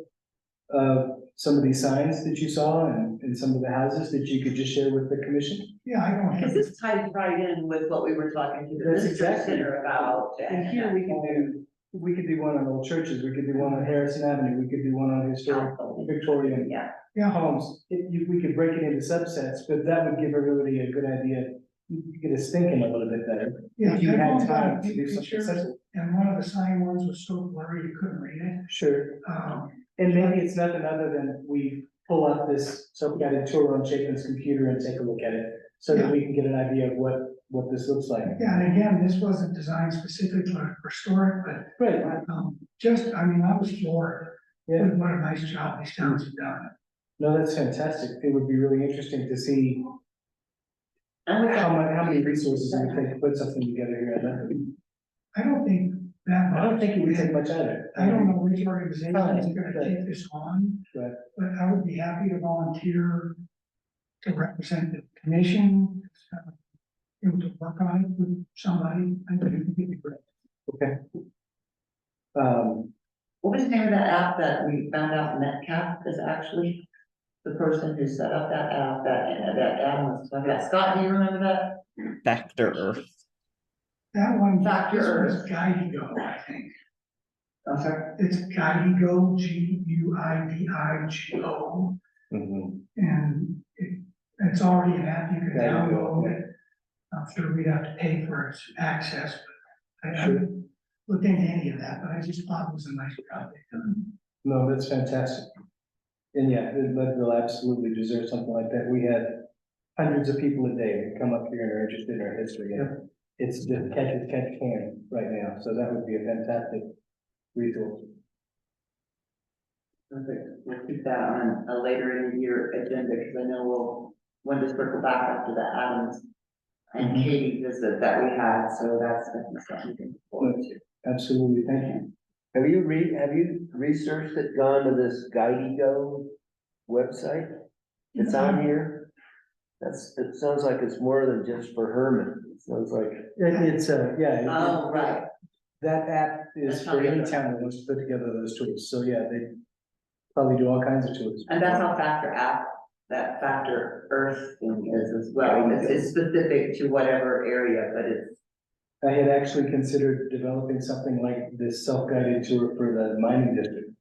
of some of these signs that you saw and some of the houses that you could just share with the commission? Yeah, I don't have. Because this ties right in with what we were talking to the That's visitor exactly. center about. And here we could do one on old churches, we could do one on Harrison Avenue, we could do one on historic Victorian Yeah, homes. We could break it into subsets, but that would give everybody a good idea, get us thinking a little bit better. Yeah, If you I had found time out to do something pictures, simple. and one of the sign ones was so blurry you couldn't read it. Sure. And maybe it's nothing other than we pull up this self-guided tour on Chapin's computer and take a look at it, so that we can get an idea of what this looks like. Yeah, and again, this wasn't designed specifically for historic, but, Right, just, I mean, I was floored. yeah, What a nice job these towns have done. no, that's fantastic. It would be really interesting to see and with how many resources it would take to put something together here. I don't think that much. I don't think it would take much either. I don't know which organization is gonna take this on, Right. but I would be happy to volunteer to represent the commission, able to work on it with somebody. I think it'd be great. Okay. what was the name of that app that we found out Metcalf is actually the person who set up that app, that Adam was talking about? Scott, do you remember that? Factor Earth. That one, Factor this Earth. was Guidigo, I think. I'm sorry. It's Guidigo, Guidigo, and it's already an app you can Guidigo. download it. I'm sure we'd have to pay for its access, but I Sure. haven't looked into any of that, but I just thought it was a nice job they've done. No, that's fantastic. And yeah, Leadville absolutely deserves something like that. We had hundreds of people a day that come up here and are interested in our history. And it's just catch as catch can right now, so that would be a fantastic resource. Perfect. We'll keep that on a later in the year agenda, because I know we'll want to circle back after the Adams and Katie visit that we had, so that's definitely something to look forward to. Absolutely, thank you. Have you researched it, gone to this Guidigo website? It's on here? It sounds like it's more than just for Herman. It sounds like, It's Oh, right. that app is That's for how any they- town that wants to put together those tools. So yeah, they probably do all kinds of tools. And that's how that Factor Earth thing is as well. It's specific to whatever area, but it's, I had actually considered developing something like this self-guided tour for the mining district,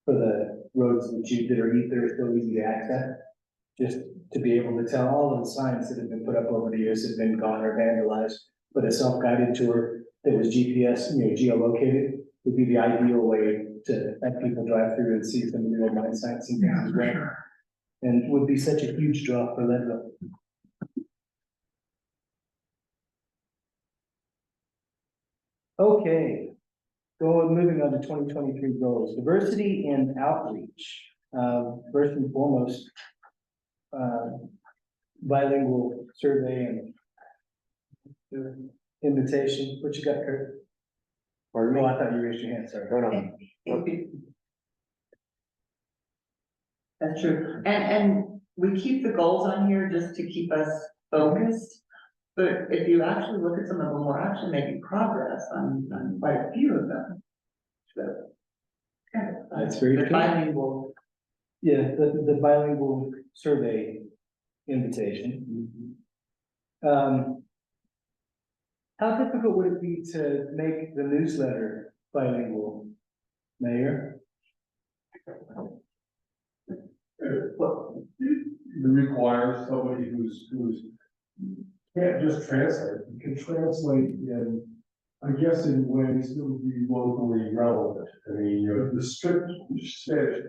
for the roads that are still easy to access. Just to be able to tell all of the signs that have been put up over the years have been gone or vandalized, but a self-guided tour that was GPS, geolocated would be the ideal way to have people drive through and see some of the old mine sites and things Yeah, as for well. sure. And would be such a huge draw for Leadville. Okay, moving on to 2023 goals, diversity and outreach. First and foremost, bilingual survey and invitation. What you got, Kurt? pardon me? Oh, I thought you raised your hand, sorry. No, no. that's true. And we keep the goals on here just to keep us focused. But if you actually look at some of them, we're actually making progress on quite a few of them. So. yeah, That's very the true. bilingual. Yeah, the bilingual survey invitation. How difficult would it be to make the newsletter bilingual? Mayor? It requires somebody who's can't just translate, you can translate in, I guess, in ways that would be locally relevant. I mean, you know, the strict Spanish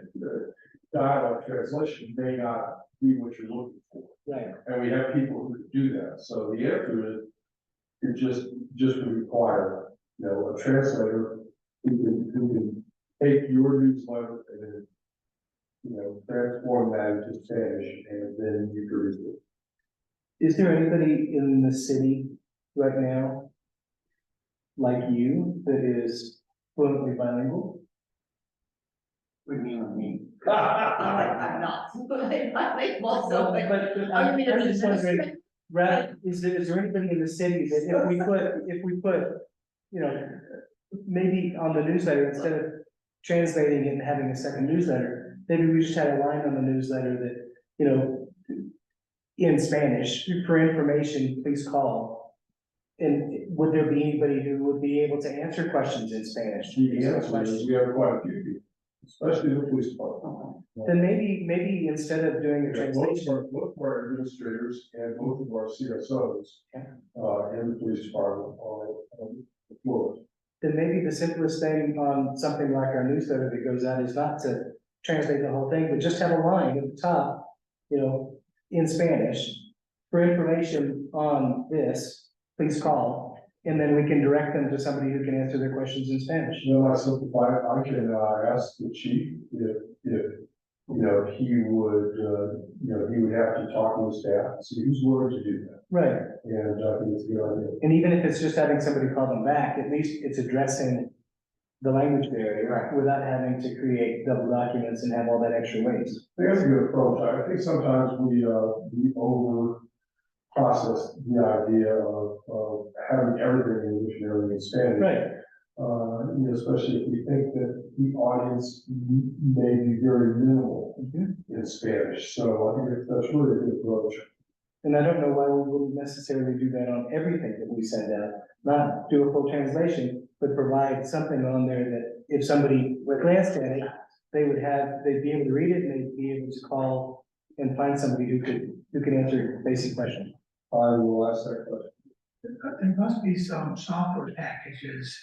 dialect translation may not be what you're looking for. Right. And we have people who do that, so the answer is, it just would require, you know, a translator who can take your newsletter and then, you know, transform that into Spanish, and then you can read it. Is there anybody in the city right now like you that is fluently bilingual? What do you mean with me? I'm not, but I also, But I mean, I'm it's just wondering, is there anybody in the city that if we put, you know, maybe on the newsletter, instead of translating it and having a second newsletter, maybe we just had a line on the newsletter that, you know, in Spanish, for information, please call. And would there be anybody who would be able to answer questions in Spanish? The answer is, we have quite a few people, especially the police department. Then maybe instead of doing a translation, Both of our administrators and both of our CSOs, in the police department are fluent. then maybe the simplest thing on something like our newsletter that goes out is not to translate the whole thing, but just have a line at the top, you know, in Spanish. For information on this, please call, and then we can direct them to somebody who can answer their questions in Spanish. You know, I simplify it, I can, ask the chief if, you know, he would, you know, he would have to talk to his staff, and see who's willing to do that. Right, And I think it's a good idea. and even if it's just having somebody call them back, at least it's addressing the language barrier without having to create double documents and have all that extra weight. I think that's a good approach. I think sometimes we over process the idea of having everything in English and everything in Spanish. Right, You know, especially if we think that the audience may be very minimal in Spanish. So I think that's really a good approach. and I don't know why we wouldn't necessarily do that on everything that we send out, not do a full translation, but provide something on there that if somebody glanced at it, they'd be able to read it and they'd be able to call and find somebody who could answer basic questions. I will ask that question. There must be some software packages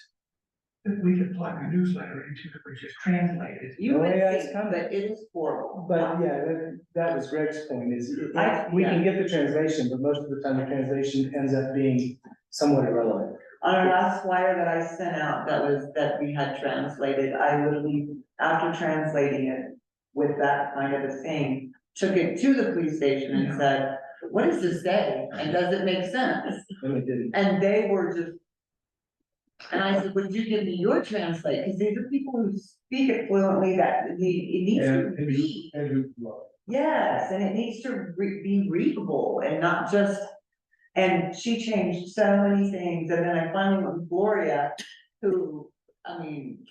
that we could plug a newsletter into that were just translated. you would yeah, it's think coming. that it is horrible. But yeah, that was Greg's point, is I- we can get the translation, but most of the time the translation ends up being somewhat irrelevant. On our last flyer that I sent out, that we had translated, I literally, after translating it with that kind of a thing, took it to the police station and said, what does this say? And does it make sense? And it didn't. And they were just. And I said, would you give me your translate? Because these are people who speak it fluently, that it needs to And read. who, Yes, and it needs to be readable and not just, and she changed so many things, and then I finally went with Gloria, who, I mean,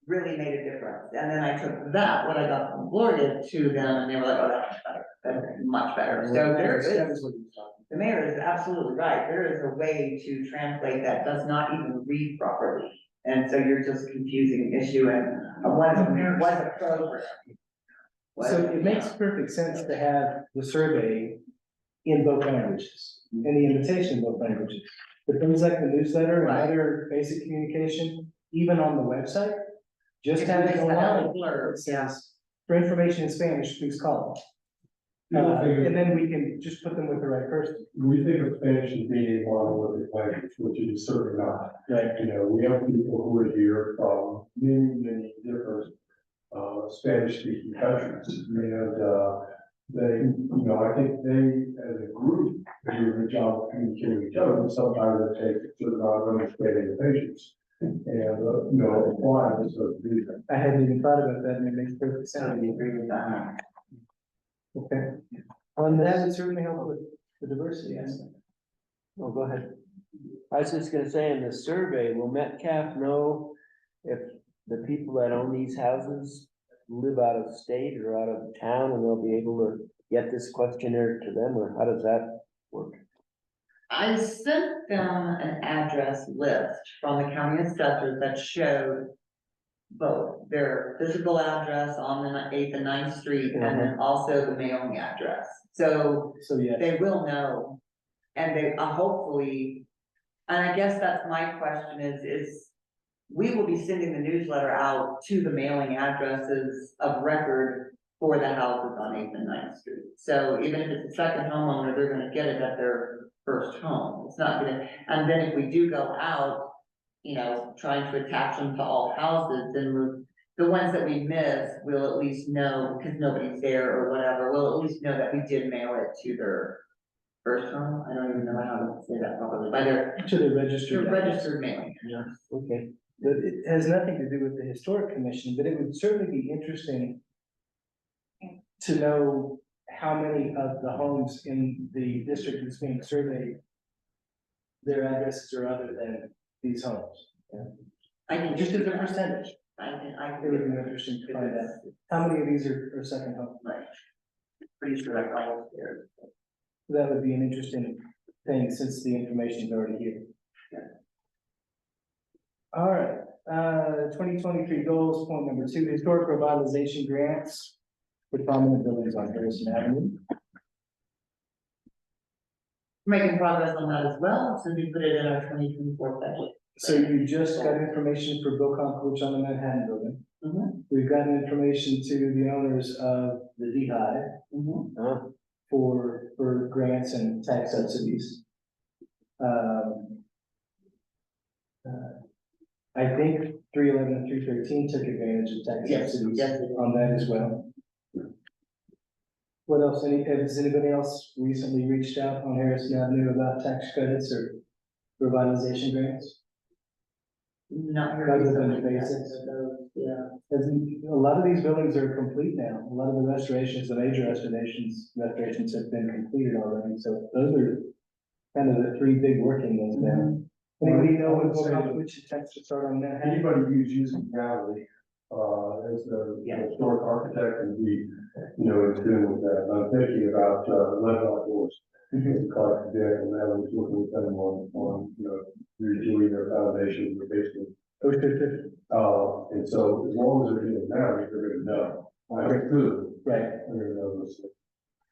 really made a difference. And then I took that, what I got from Gloria, to them, and they were like, oh, that's much better. So there That is, was what he was talking the mayor is absolutely right, there is a way to translate that does not even read properly. And so you're just confusing the issue and what a program. about. So it makes perfect sense to have the survey in both languages, and the invitation in both languages. But things like the newsletter and Right. other basic communication, even on the website, just If we having just a have a line blurb, that says, for information in Spanish, please call. The other thing is- And then we can just put them with the right person. We think of Spanish as being a monolithic language, which it is certainly not. Right. You know, we have people who are here from many different, Spanish speaking countries. And, they, you know, I think they, as a group, do a good job of communicating with each other, but sometimes it takes a certain amount of understanding and patience. And, you know, apply this sort of do that. I hadn't even thought about that, and it makes perfect So sense. I agree with that. Okay. That would certainly help with the diversity aspect. Oh, go ahead. I was just gonna say, in the survey, will Metcalf know if the people that own these houses live out of state or out of town, and they'll be able to get this questionnaire to them, or how does that work? I sent them an address list from the county assessor that showed both their physical address on the 8th and 9th Street, and then also the mailing address. So So, yeah, they will know, and they, hopefully, and I guess that's my question is we will be sending the newsletter out to the mailing addresses of record for the houses on 8th and 9th Street. So even if it's a second homeowner, they're gonna get it at their first home. It's not gonna, and then if we do go out, you know, trying to attach them to all houses, then the ones that we miss, we'll at least know, because nobody's there or whatever, we'll at least know that we did mail it to their first home. I don't even know how to say that properly, by their to the registered. registered mailing. Yeah, okay. But it has nothing to do with the historic commission, but it would certainly be interesting to know how many of the homes in the district that's being surveyed, their addresses are other than these homes. I can Just as a do that. percentage, I it would be interesting to find out. How many of these are second homes? Right. Pretty sure that's all there. That would be an interesting thing since the information is already here. All right, 2023 goals, point number 2, historic revitalization grants for prominent buildings on Harrison Avenue. Making progress on that as well, so we put it in our 2024 budget. So you just got information for Bill Conkovich on the Manhattan building. Mhm. We've gotten information to the owners of the Beehive Mhm. for grants and tax subsidies. I think 311 and 313 took advantage of tax Yes, subsidies yes, they did. on that as well. What else? Has anybody else recently reached out on Harrison Avenue about tax credits or revitalization grants? Not here Rather than recently, the yes, basics. but those, yeah. A lot of these buildings are complete now. A lot of the restorations, the major restorations have been completed already. So those are kind of the 3 big working ones now. Anybody know when Bill Conkovich intends to start on that? Anybody who's using Galley, as the historic architect and be, you know, in tune with that. I'm thinking about, Lead Outdoors. Clark Dick, and I was working with them on, you know, redoing their foundation, their basement. And so as long as they're doing it now, they're gonna know. I think good. Right. They're gonna know this.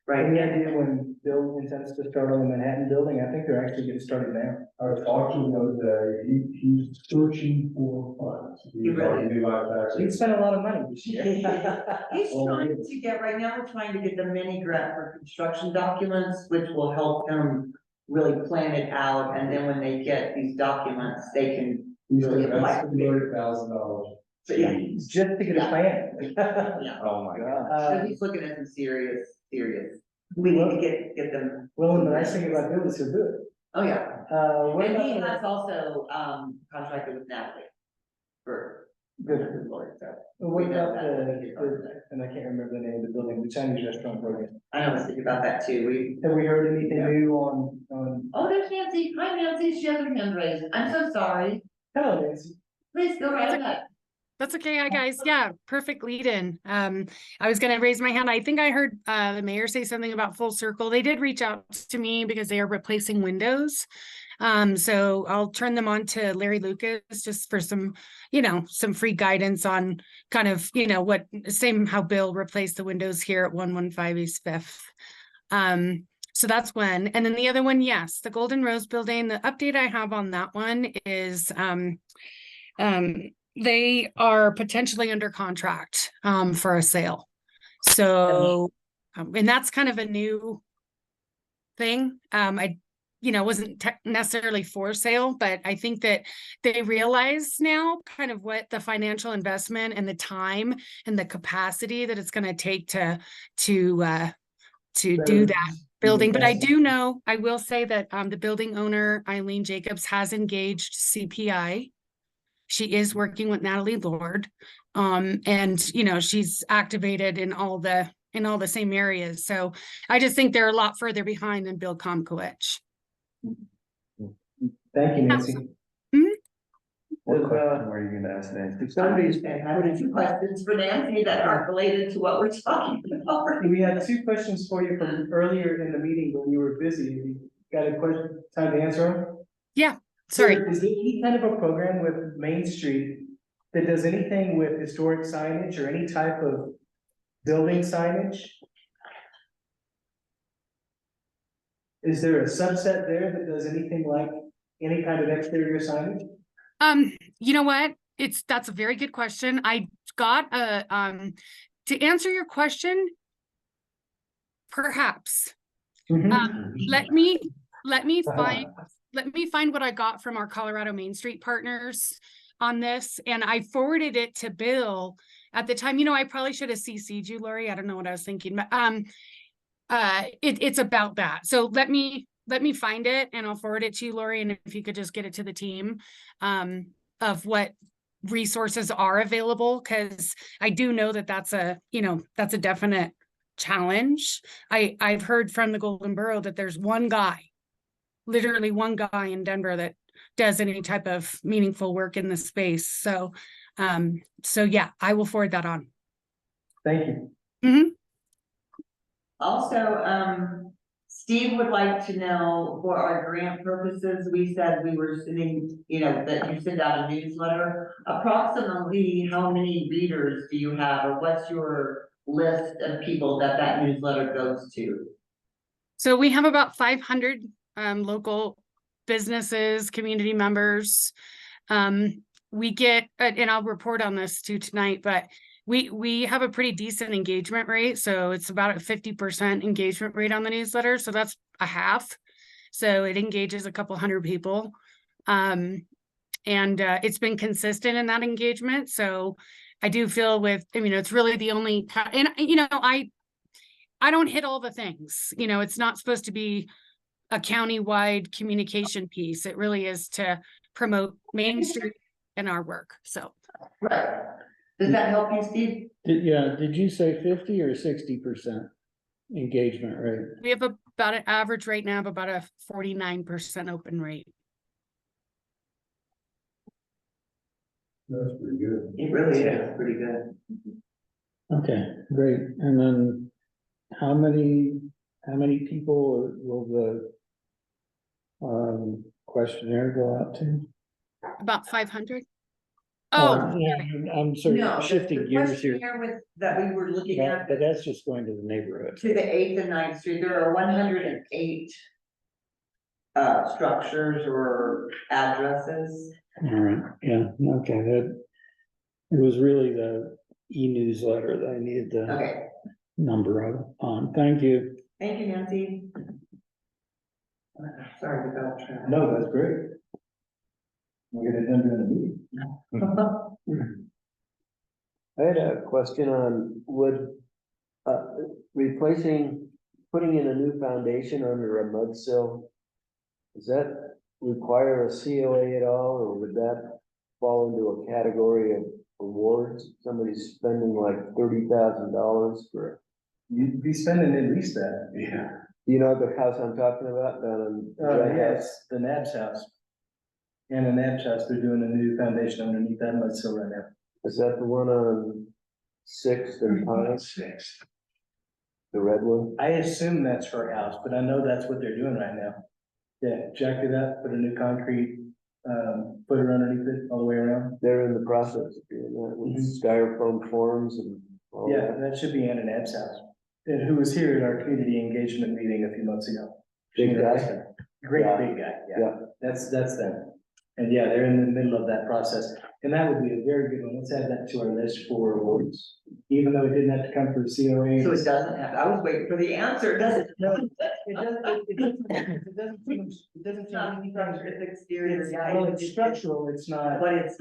Right, Any idea when Bill intends to start on the Manhattan building? I think they're actually getting started now. I was talking the other day, he's searching for funds. He really He's like He spent a lot of money this year. he's trying to get, right now, we're trying to get the mini grant for construction documents, which will help him really plan it out, and then when they get these documents, they can He's really gonna apply. invest $200,000. So, yeah, Just to get a plan. yeah, Oh, my God. so he's looking at some serious, we need to get them, Well, and the nice thing about Bill is he'll do it. oh, yeah. What And he about has also, contracted with Natalie for the, the Lord, so. what we know about that. and I can't remember the name of the building, the Chinese restaurant program. I was thinking about that too, Have we heard anything Yeah. new on, oh, there's Nancy, hi Nancy, she has her hand raised, I'm so sorry, hello, Nancy. please go right ahead. That's okay. Hi, guys. Yeah, perfect lead in. I was gonna raise my hand. I think I heard the mayor say something about Full Circle. They did reach out to me because they are replacing windows. So I'll turn them on to Larry Lucas just for some, some free guidance on kind of, what, same how Bill replaced the windows here at 115 East Fifth. So that's one. And then the other one, yes, the Golden Rose Building, the update I have on that one is, they are potentially under contract for a sale. So, and that's kind of a new thing. I wasn't necessarily for sale, but I think that they realize now kind of what the financial investment and the time and the capacity that it's going to take to do that building. But I will say that the building owner, Eileen Jacobs, has engaged CPI. She is working with Natalie Lord. And she's activated in all the same areas. So I just think they're a lot further behind than Bill Conkovich. Thank you, Nancy. What question were you gonna ask Nancy? Somebody's having 2 questions for Nancy that aren't related to what we're talking about. We had 2 questions for you from earlier in the meeting when you were busy. You got a question, time to answer them? Yeah, sorry. So is there any kind of a program with Main Street that does anything with historic signage or any type of building signage? Is there a subset there that does anything like any kind of exterior signage? You know what? That's a very good question. I got to answer your question, perhaps. Let me find what I got from our Colorado Main Street partners on this, and I forwarded it to Bill at the time. I probably should have CC'd you, Lori. I don't know what I was thinking, but it's about that. So let me find it and I'll forward it to you, Lori, and if you could just get it to the team of what resources are available, because I do know that that's a definite challenge. I've heard from the Golden Borough that there's literally one guy in Denver that does any type of meaningful work in this space. So yeah, I will forward that on. Thank you. Mm-hmm. Also, Steve would like to know, for our grant purposes, we said we were sending, that you send out a newsletter. Approximately how many readers do you have, or what's your list of people that newsletter goes to? So we have about 500 local businesses, community members. We get, and I'll report on this too tonight, but we have a pretty decent engagement rate. So it's about a 50% engagement rate on the newsletter. So that's a half. So it engages a couple hundred people. And it's been consistent in that engagement. So I do feel it's really the only, and I don't hit all the things, it's not supposed to be a county-wide communication piece. It really is to promote Main Street and our work. So. Right. Does that help you, Steve? Did you say 50 or 60% engagement rate? We have about an average right now of about a 49% open rate. That's pretty good. It really is pretty good. Okay, great. And then how many people will the questionnaire go out to? About 500. I'm sort No, of shifting the gears here. questionnaire that we were looking at, But that's just going to the neighborhood. to the 8th and 9th Street, there are 108 structures or addresses. All right, yeah, okay, it was really the e-newsletter that I needed the Okay, number on. Thank you. thank you, Nancy. Sorry about that. No, that's great. We'll get it done during the meeting. I had a question on putting in a new foundation under a mud sill. Does that require a COA at all, or would that fall into a category of awards? Somebody's spending like $30,000 for. You'd be spending at least that. Yeah. You know the house I'm talking about down in. Yes, the Nab's house. And the Nab's house, they're doing a new foundation underneath that mud sill right now. Is that the one on 6th and Pine? 6. The red one? I assume that's her house, but I know that's what they're doing right now. Yeah, jacked it up, put a new concrete, footer underneath it all the way around. They're in the process of doing that with styrofoam forms and all Yeah, that. that should be Anna Nab's house. And who was here at our community engagement meeting a few months ago. Big guy? Great Yeah. big guy, yeah. Yeah. That's them. And yeah, they're in the middle of that process. And that would be a very good one. Let's add that to our list for awards. Even though it didn't have to come through COA. So it doesn't have, I was waiting for the answer, it doesn't. No, it doesn't seem, It's not structure, it's exterior, yeah. well, it's structural, it's not. But it's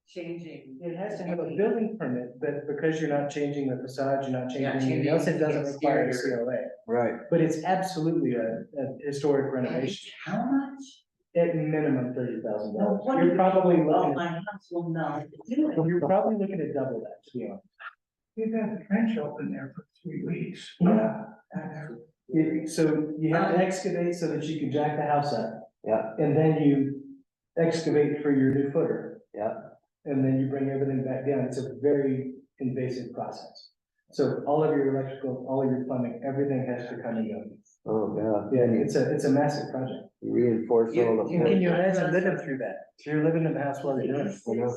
changing. It has to have a building permit, but because you're not changing the facade, you're not Yeah, changing anything else, it doesn't require a exterior. COA. Right. But it's absolutely a historic renovation. How much? At minimum $30,000. No wonder You're probably people, oh, looking, my house will not. you're probably looking at double that, to be honest. We've had the trench open there for 3 weeks. Yeah. So you have to excavate so that you can jack the house up. Yeah. And then you excavate for your new footer. Yeah. And then you bring everything back down. It's a very invasive process. So all of your electrical, all of your plumbing, everything has to come and go. Oh, God. Yeah, it's a massive project. Reinforce all the. And can you imagine living through that? So you're living in the house while you're doing it. I know.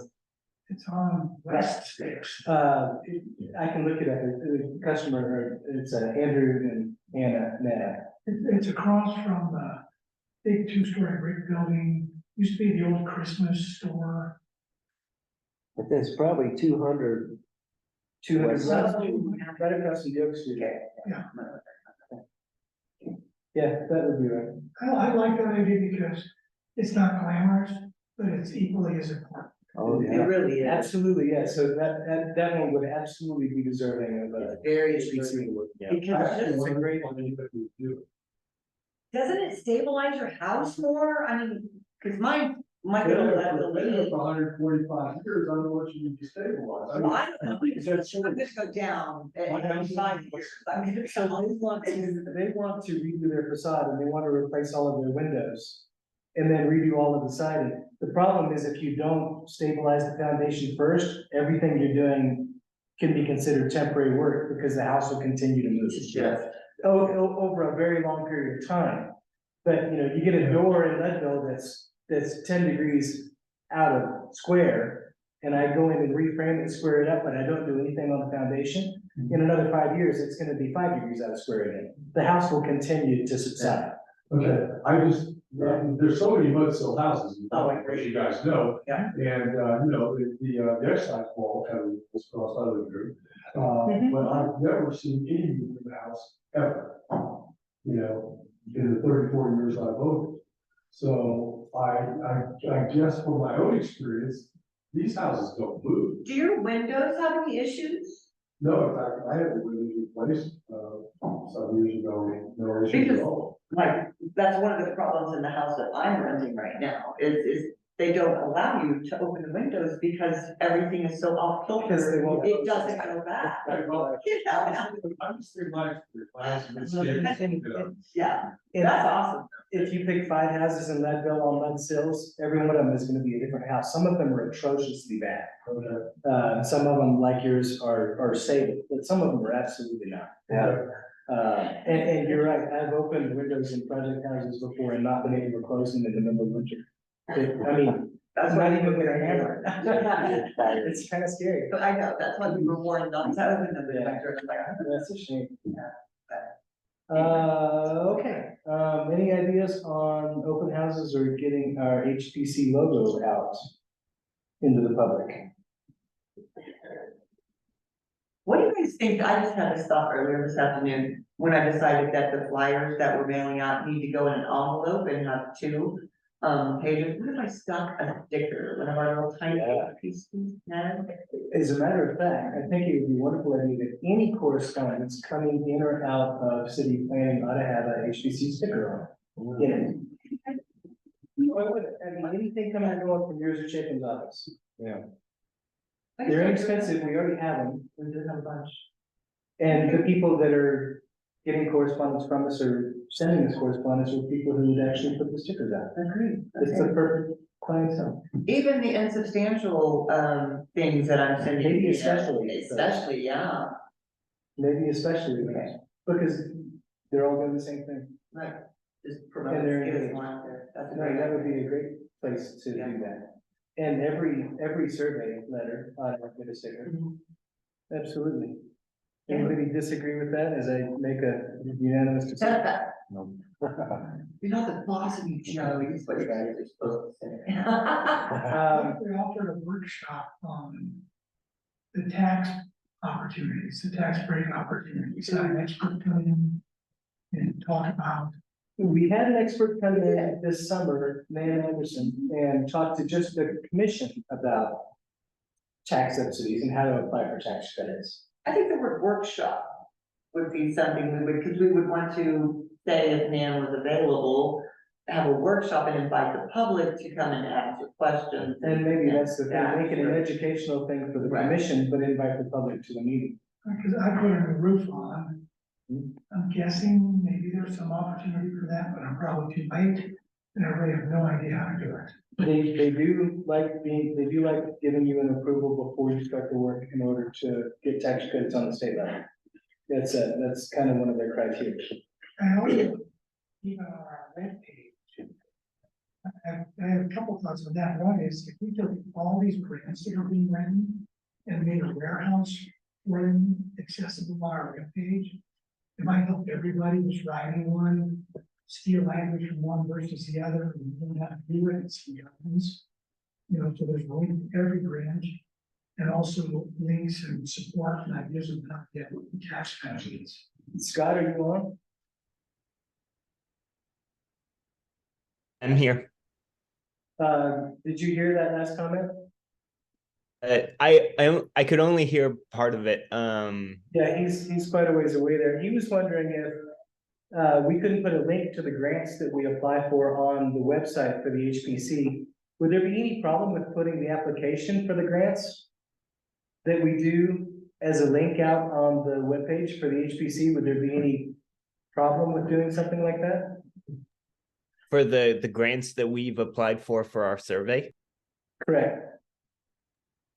It's on West Sticks. I can look it up, the customer, it's Andrew and Anna Nana. It's across from the big two-story brick building, used to be the old Christmas store. But there's probably 200. 200 West right Side. across from the Oak Street. Yeah. Yeah, that would be right. I like that idea because it's not glamorous, but it's equally as important. Oh, It yeah. really is. Absolutely, yeah, so that one would absolutely be deserving of a. Very HPC. deserving. Yeah. Because Actually, just- one great one that we do. doesn't it stabilize your house more? I mean, cause my little, that little lady. 145 years, I don't know what you need to stabilize. Well, I don't know, because I'm gonna go down at My house- 5 years. I'm gonna So go. they want to redo their facade and they want to replace all of their windows. And then redo all of the siding. The problem is if you don't stabilize the foundation first, everything you're doing can be considered temporary work because the house will continue to move. Over a very long period of time. But, you know, you get a door in Leadville that's 10 degrees out of square. And I go in and reframe it, square it up, but I don't do anything on the foundation. In another 5 years, it's gonna be 5 degrees out of square again. The house will continue to subside. Okay, I just, there's so many mud sill houses, Oh, as you guys know. Yeah. And, you know, the exercise wall kind of was across other group. Mhm. But I've never seen any roof in the house ever. You know, in the 34 years I've owned it. So I guess from my own experience, these houses don't move. Do your windows have any issues? No, in fact, I had to replace, some years ago, no issue Because- at all. Like, that's one of the problems in the house that I'm renting right now, is they don't allow you to open the windows because everything is so off Because they kilter, won't- it doesn't go back. Right, well, You know? I'm just in my experience. Yeah, And that's awesome. if you pick 5 houses in Leadville on mud sills, every one of them is gonna be a different house. Some of them are atrociously bad. Okay. Some of them, like yours, are stable, but some of them are absolutely not. Yeah. And you're right, I've opened windows in project houses before and not been able to close them in the middle of winter. I mean, That's not what even we with were a hammer. It's kind of scary. But I know, that's why we were warned not to open them in winter, I'm like, That's a shame. Yeah. Okay, any ideas on open houses or getting our HPC logo out into the public? what do you guys think? I just had this thought earlier this afternoon, when I decided that the flyers that we're mailing out need to go in an envelope and have 2 pages. What if I stuck a sticker, one of our little tiny Yeah. pieces? No? As a matter of fact, I think it would be wonderful idea that any correspondence coming in or out of city planning ought to have a HPC sticker on it. Yeah. I mean, anything coming and going from yours or Chapin's office. Yeah. They're inexpensive, we already have them. We did have a bunch. And the people that are getting correspondence from us or sending us correspondence are people who would actually put the stickers out. Agreed. It's the perfect clientele. Even the insubstantial, things that I'm sending. Maybe you, especially. Yeah, Maybe especially Okay. because they're all doing the same thing. right, just promote, And they're get us engaged. more out there, that's a No, great. that would be a great place to do that. And every survey letter, I'd get a sticker. Mhm. Absolutely. Anybody disagree with that as I make a unanimous decision? You're not the boss of me, Joe, is what you guys are supposed to say. We offered a workshop on the tax opportunities, the tax break opportunities, and an expert come in and talk about. We had an expert come in this summer, Nan Anderson, and talk to just the commission about tax subsidies and how to apply for tax credits. I think the word workshop would be something we would, because we would want to say if Nan was available, have a workshop and invite the public to come and answer questions. And maybe that's the Yeah, thing, make it an sure. educational thing for the Right. commission, but invite the public to the meeting. Because I put a new roof on. I'm guessing maybe there's some opportunity for that, but I'm probably too late, and I really have no idea how to do it. They do like giving you an approval before you start the work in order to get tax credits on the state level. That's kind of one of their criteria. I also, even on our web page, I have a couple thoughts on that. One is if we took all these grants that are being written and made a warehouse for them accessible on our webpage, it might help everybody who's writing one, steal language from one versus the other, and you don't have to do it, it's the others. You know, so there's a link to every grant, and also links and support and ideas of how to get tax benefits. Scott, are you on? I'm here. Did you hear that last comment? I could only hear part of it. Yeah, he's quite a ways away there. He was wondering if we couldn't put a link to the grants that we apply for on the website for the HPC. Would there be any problem with putting the application for the grants that we do as a link out on the webpage for the HPC? Would there be any problem with doing something like that? For the grants that we've applied for our survey. Correct.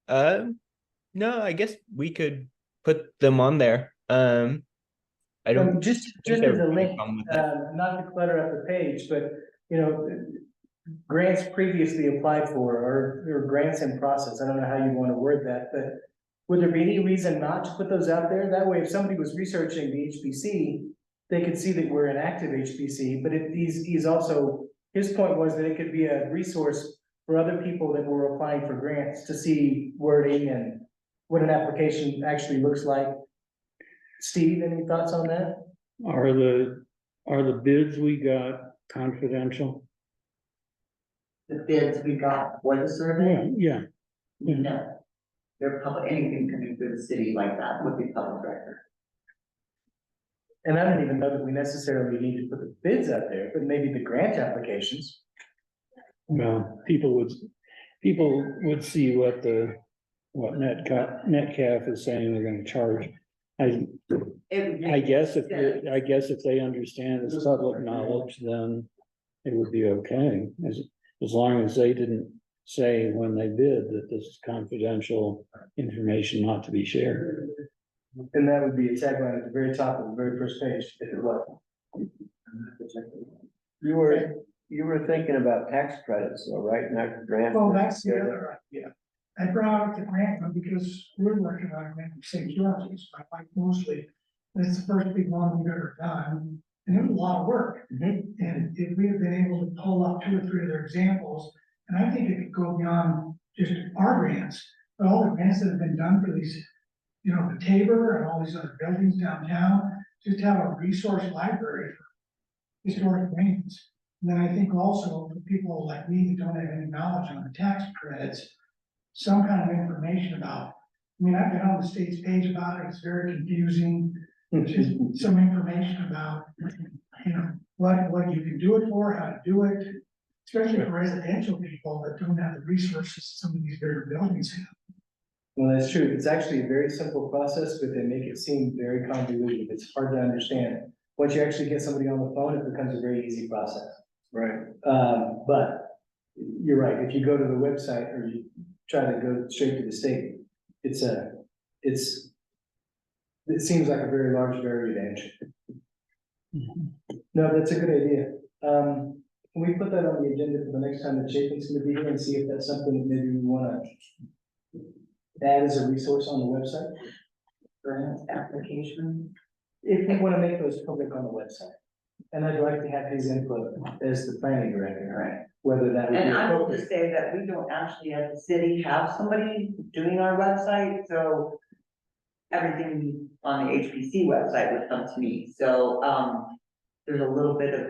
No, I guess we could put them on there. I don't Just think as there a would be a link, problem with that. not to clutter up the page, but, you know, grants previously applied for, or grants in process, I don't know how you want to word that, but would there be any reason not to put those out there? That way, if somebody was researching the HPC, they could see that we're an active HPC, but he's also, his point was that it could be a resource for other people that were applying for grants to see wording and what an application actually looks like. Steve, any thoughts on that? Are the bids we got confidential? The bids we got for the survey, Yeah, no. They're public, anything coming through the city like that would be public record. And I don't even know that we necessarily need to put the bids out there, but maybe the grant applications. well, people would see what Metcalf is saying they're gonna charge. I guess if they understand it's public knowledge, then it would be okay, as long as they didn't say when they bid that this is confidential information not to be shared. And that would be a tagline at the very top of the very first page, if it was. You were thinking about tax credits, though, right? Not grant. Well, that's the other idea. I brought up the grant one because we're working on it in St. George's, I like mostly. And it's the first big one we've ever done, and it was a lot of work. Mhm. And if we had been able to pull up 2 or 3 other examples, and I think it could go beyond just our grants, but all the grants that have been done for these, you know, the Tabor and all these other buildings downtown, just have a resource library for historic grants. And then I think also for people like me that don't have any knowledge on the tax credits, some kind of information about, I mean, I've been on the state's page about it, it's very confusing. Just some information about, you know, what you can do it for, how to do it, especially for residential people that don't have the resources some of these bigger buildings have. Well, that's true. It's actually a very simple process, but they make it seem very convoluted. It's hard to understand. Once you actually get somebody on the phone, it becomes a very easy process. Right. But you're right. If you go to the website or you try to go straight to the state, it seems like a very large barrier to entry. No, that's a good idea. Can we put that on the agenda for the next time that Chapin's gonna be here and see if that's something that maybe we wanna add as a resource on the website? Grant application. If we wanna make those public on the website. And I'd like to have his input as the planning director, Right. whether that would be And I will appropriate. just say that we don't actually at the city have somebody doing our website, so everything on the HPC website would come to me, so, there's a little bit of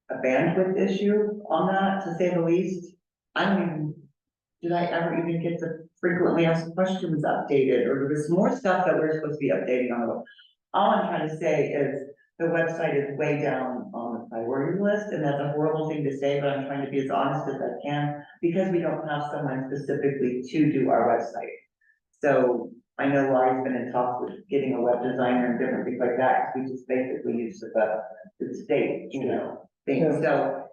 a bandwidth issue on that, to say the least. Did I ever even get the frequently asked questions updated, or there's more stuff that we're supposed to be updating on the web? All I'm trying to say is the website is way down on the priority list, and that's a horrible thing to say, but I'm trying to be as honest as I can, because we don't have someone specifically to do our website. So I know Laurie's been in talks with getting a web designer and different things like that, because we just basically use the state, you know, thing, so,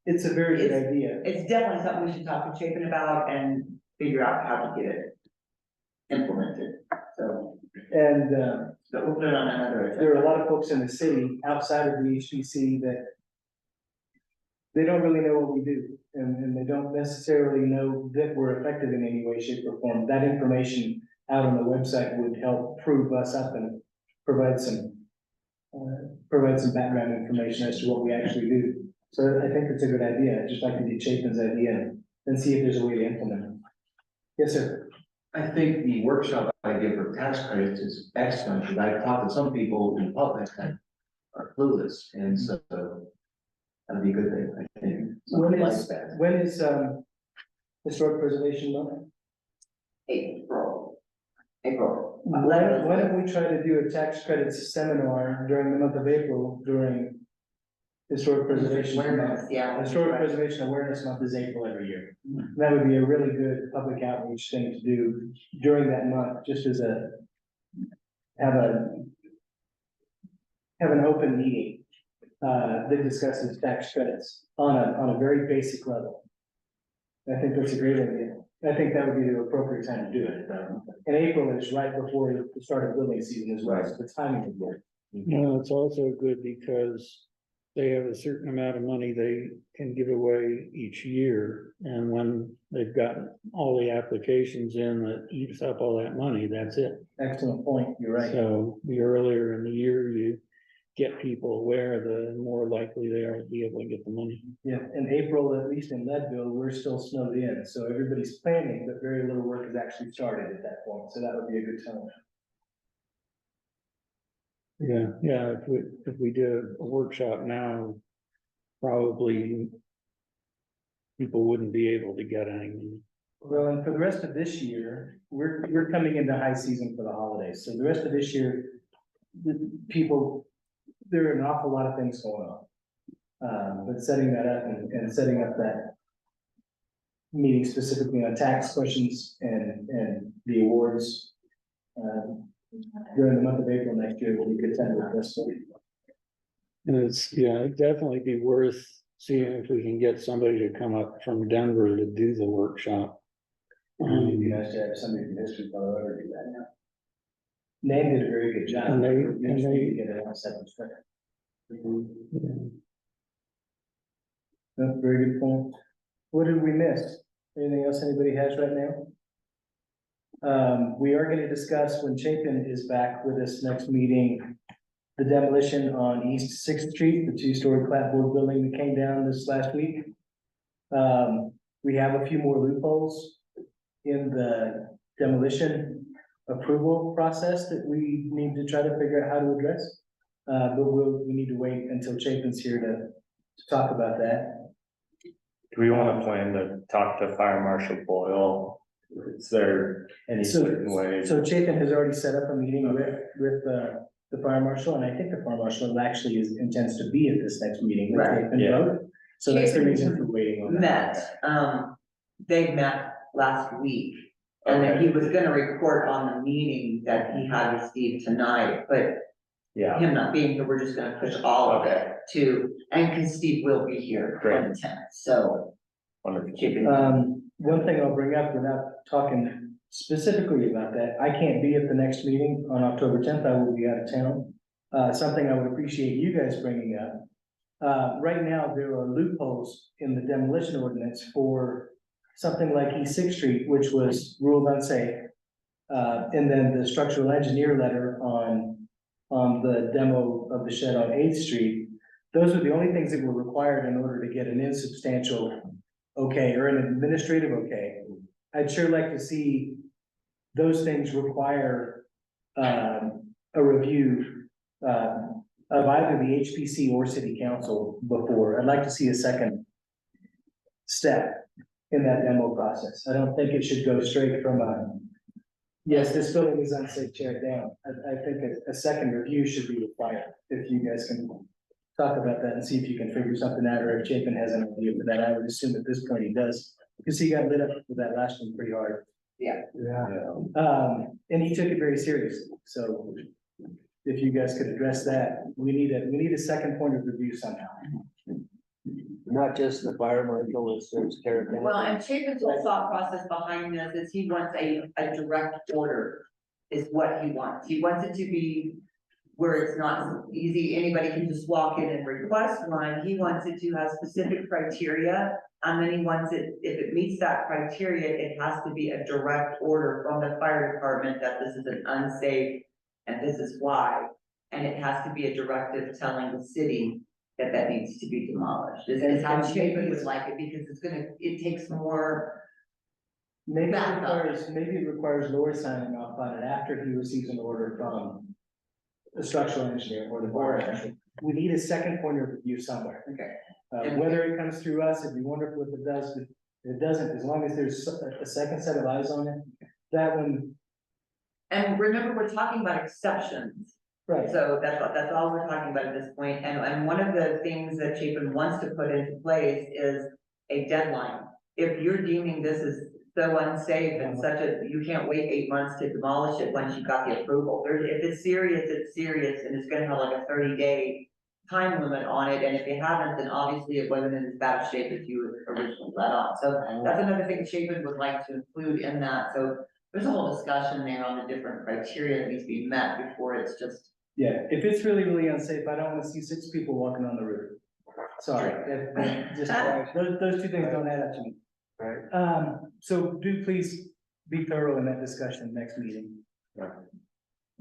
It's a very good idea. it's definitely something we should talk to Chapin about and figure out how to get it implemented, so. And, So we'll put it on another. there are a lot of folks in the city outside of the HPC that they don't really know what we do, and they don't necessarily know that we're effective in any way, shape, or form. That information out on the website would help prove us up and provide some background information as to what we actually do. So I think it's a good idea. I'd just like to get Chapin's idea and see if there's a way to implement it. Yes, sir. I think the workshop idea for tax credits is excellent, because I've talked to some people in public that are clueless, and so that'd be a good thing, I think. Something like that. When is historic preservation month? April. Why don't we try to do a tax credits seminar during the month of April during historic preservation month? Awareness, yeah. Historic Preservation Awareness Month is April every year. That would be a really good public outreach thing to do during that month, just as have an open meeting that discusses tax credits on a very basic level. I think that's a great idea. I think that would be the appropriate time to do it. And April is right before the start of building season as well, so the timing is good. No, it's also good because they have a certain amount of money they can give away each year. And when they've gotten all the applications in that eats up all that money, that's it. Excellent point, you're right. So the earlier in the year you get people aware, the more likely they are to be able to get the money. Yeah, in April, at least in Leadville, we're still snowed in, so everybody's planning, but very little work has actually started at that point, so that would be a good time. Yeah, if we did a workshop now, probably people wouldn't be able to get anything. Well, and for the rest of this year, we're coming into high season for the holidays, so the rest of this year, there are an awful lot of things going on. But setting that up and setting up that meeting specifically on tax questions and the awards, during the month of April next year will be a good time to address it. And it'd definitely be worth seeing if we can get somebody to come up from Denver to do the workshop. It'd be nice to have somebody from History Colorado do that now. Nan did a very good job. And they- Get it on seven straight. That's a very good point. What did we miss? Anything else anybody has right now? We are gonna discuss when Chapin is back with us next meeting, the demolition on East Sixth Street, the two-story clapboard building that came down this last week. We have a few more loopholes in the demolition approval process that we need to try to figure out how to address. But we need to wait until Chapin's here to talk about that. Do we want to plan to talk to Fire Marshal Boyle? Is there any certain way? So Chapin has already set up a meeting with the fire marshal, and I think the fire marshal actually intends to be at this next meeting. with Right. Chapin Yeah. both. So that's the reason for waiting on that. They met last week. And then he was gonna report on the meeting that he had with Steve tonight, but Yeah, him not being here, we're just gonna push all of it to, and cause Steve will be here on the 10th, so. wonderful. Chapin. One thing I'll bring up without talking specifically about that, I can't be at the next meeting on October 10th, I will be out of town. Something I would appreciate you guys bringing up. Right now, there are loopholes in the demolition ordinance for something like East Sixth Street, which was ruled unsafe. And then the structural engineer letter on the demo of the shed on Eighth Street. Those are the only things that were required in order to get an insubstantial okay, or an administrative okay. I'd sure like to see those things require a review of either the HPC or city council before. I'd like to see a second step in that demo process. I don't think it should go straight from yes, this building is unsafe, tear it down. I think a second review should be required. If you guys can talk about that and see if you can figure something out, or if Chapin has an idea for that. I would assume at this point he does, because he got lit up with that last one pretty hard. Yeah. And he took it very seriously, so if you guys could address that, we need a second point of review somehow. Not just the fire marshal, it's tear it down. Well, and Chapin's whole thought process behind this is he wants a direct order, is what he wants. He wants it to be where it's not easy, anybody can just walk in and request one. He wants it to have specific criteria. And then he wants it, if it meets that criteria, it has to be a direct order from the fire department that this is an unsafe and this is why. And it has to be a directive telling the city that that needs to be demolished. This is how Chapin would like it, because it takes more. Maybe it Back up. requires Lori signing off on it after he receives an order from the structural engineer or the board. We need a second point of review somewhere. Okay. Whether it comes through us, it'd be wonderful if it does, but if it doesn't, as long as there's a second set of eyes on it, that one, And remember, we're talking about exceptions. right, So that's all we're talking about at this point. And one of the things that Chapin wants to put into place is a deadline. If you're deeming this as so unsafe and such a, you can't wait 8 months to demolish it once you've got the approval. If it's serious, and it's gonna have like a 30-day time limit on it, and if you haven't, then obviously it wasn't in as bad a shape as you originally let on. So that's another thing Chapin would like to include in that. So there's a whole discussion there on the different criteria that needs to be met before it's just. yeah, if it's really, really unsafe, I don't wanna see 6 people walking on the roof. Sorry, just, those two things don't add up to me. Right. So do please be thorough in that discussion next meeting.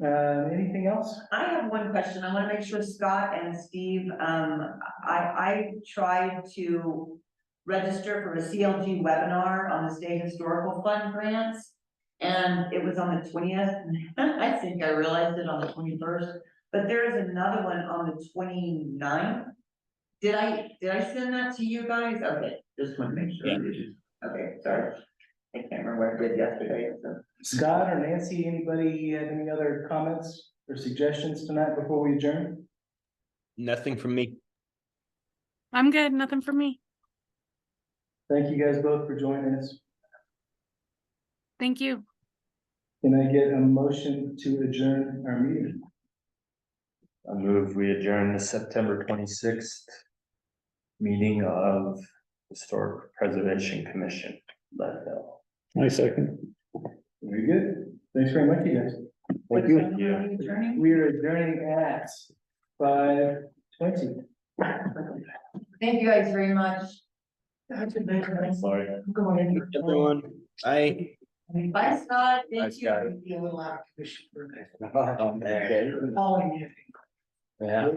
Anything else? I have one question. I wanna make sure Scott and Steve, I tried to register for a CLG webinar on the state historical fund grants. And it was on the 20th. I think I realized it on the 21st, but there is another one on the 29th. Did I send that to you guys? Okay, just want to make sure. Okay, sorry. I can't remember what I did yesterday, so. Scott or Nancy, anybody have any other comments or suggestions tonight before we adjourn? Nothing from me. I'm good, nothing for me. Thank you guys both for joining us. Thank you. Can I get a motion to adjourn our meeting? I move we adjourn the September 26th meeting of Historic Preservation Commission, Leadville. I second. Very good. Thanks very much, you guys. Thank you. We are adjourning at 5:20. Thank you guys very much. That's a big one. Sorry. I'm going in. Everyone, bye. Bye, Scott. Bye, Thank you. Scott. Be a little out of commission for that. Okay. Calling you. Yeah.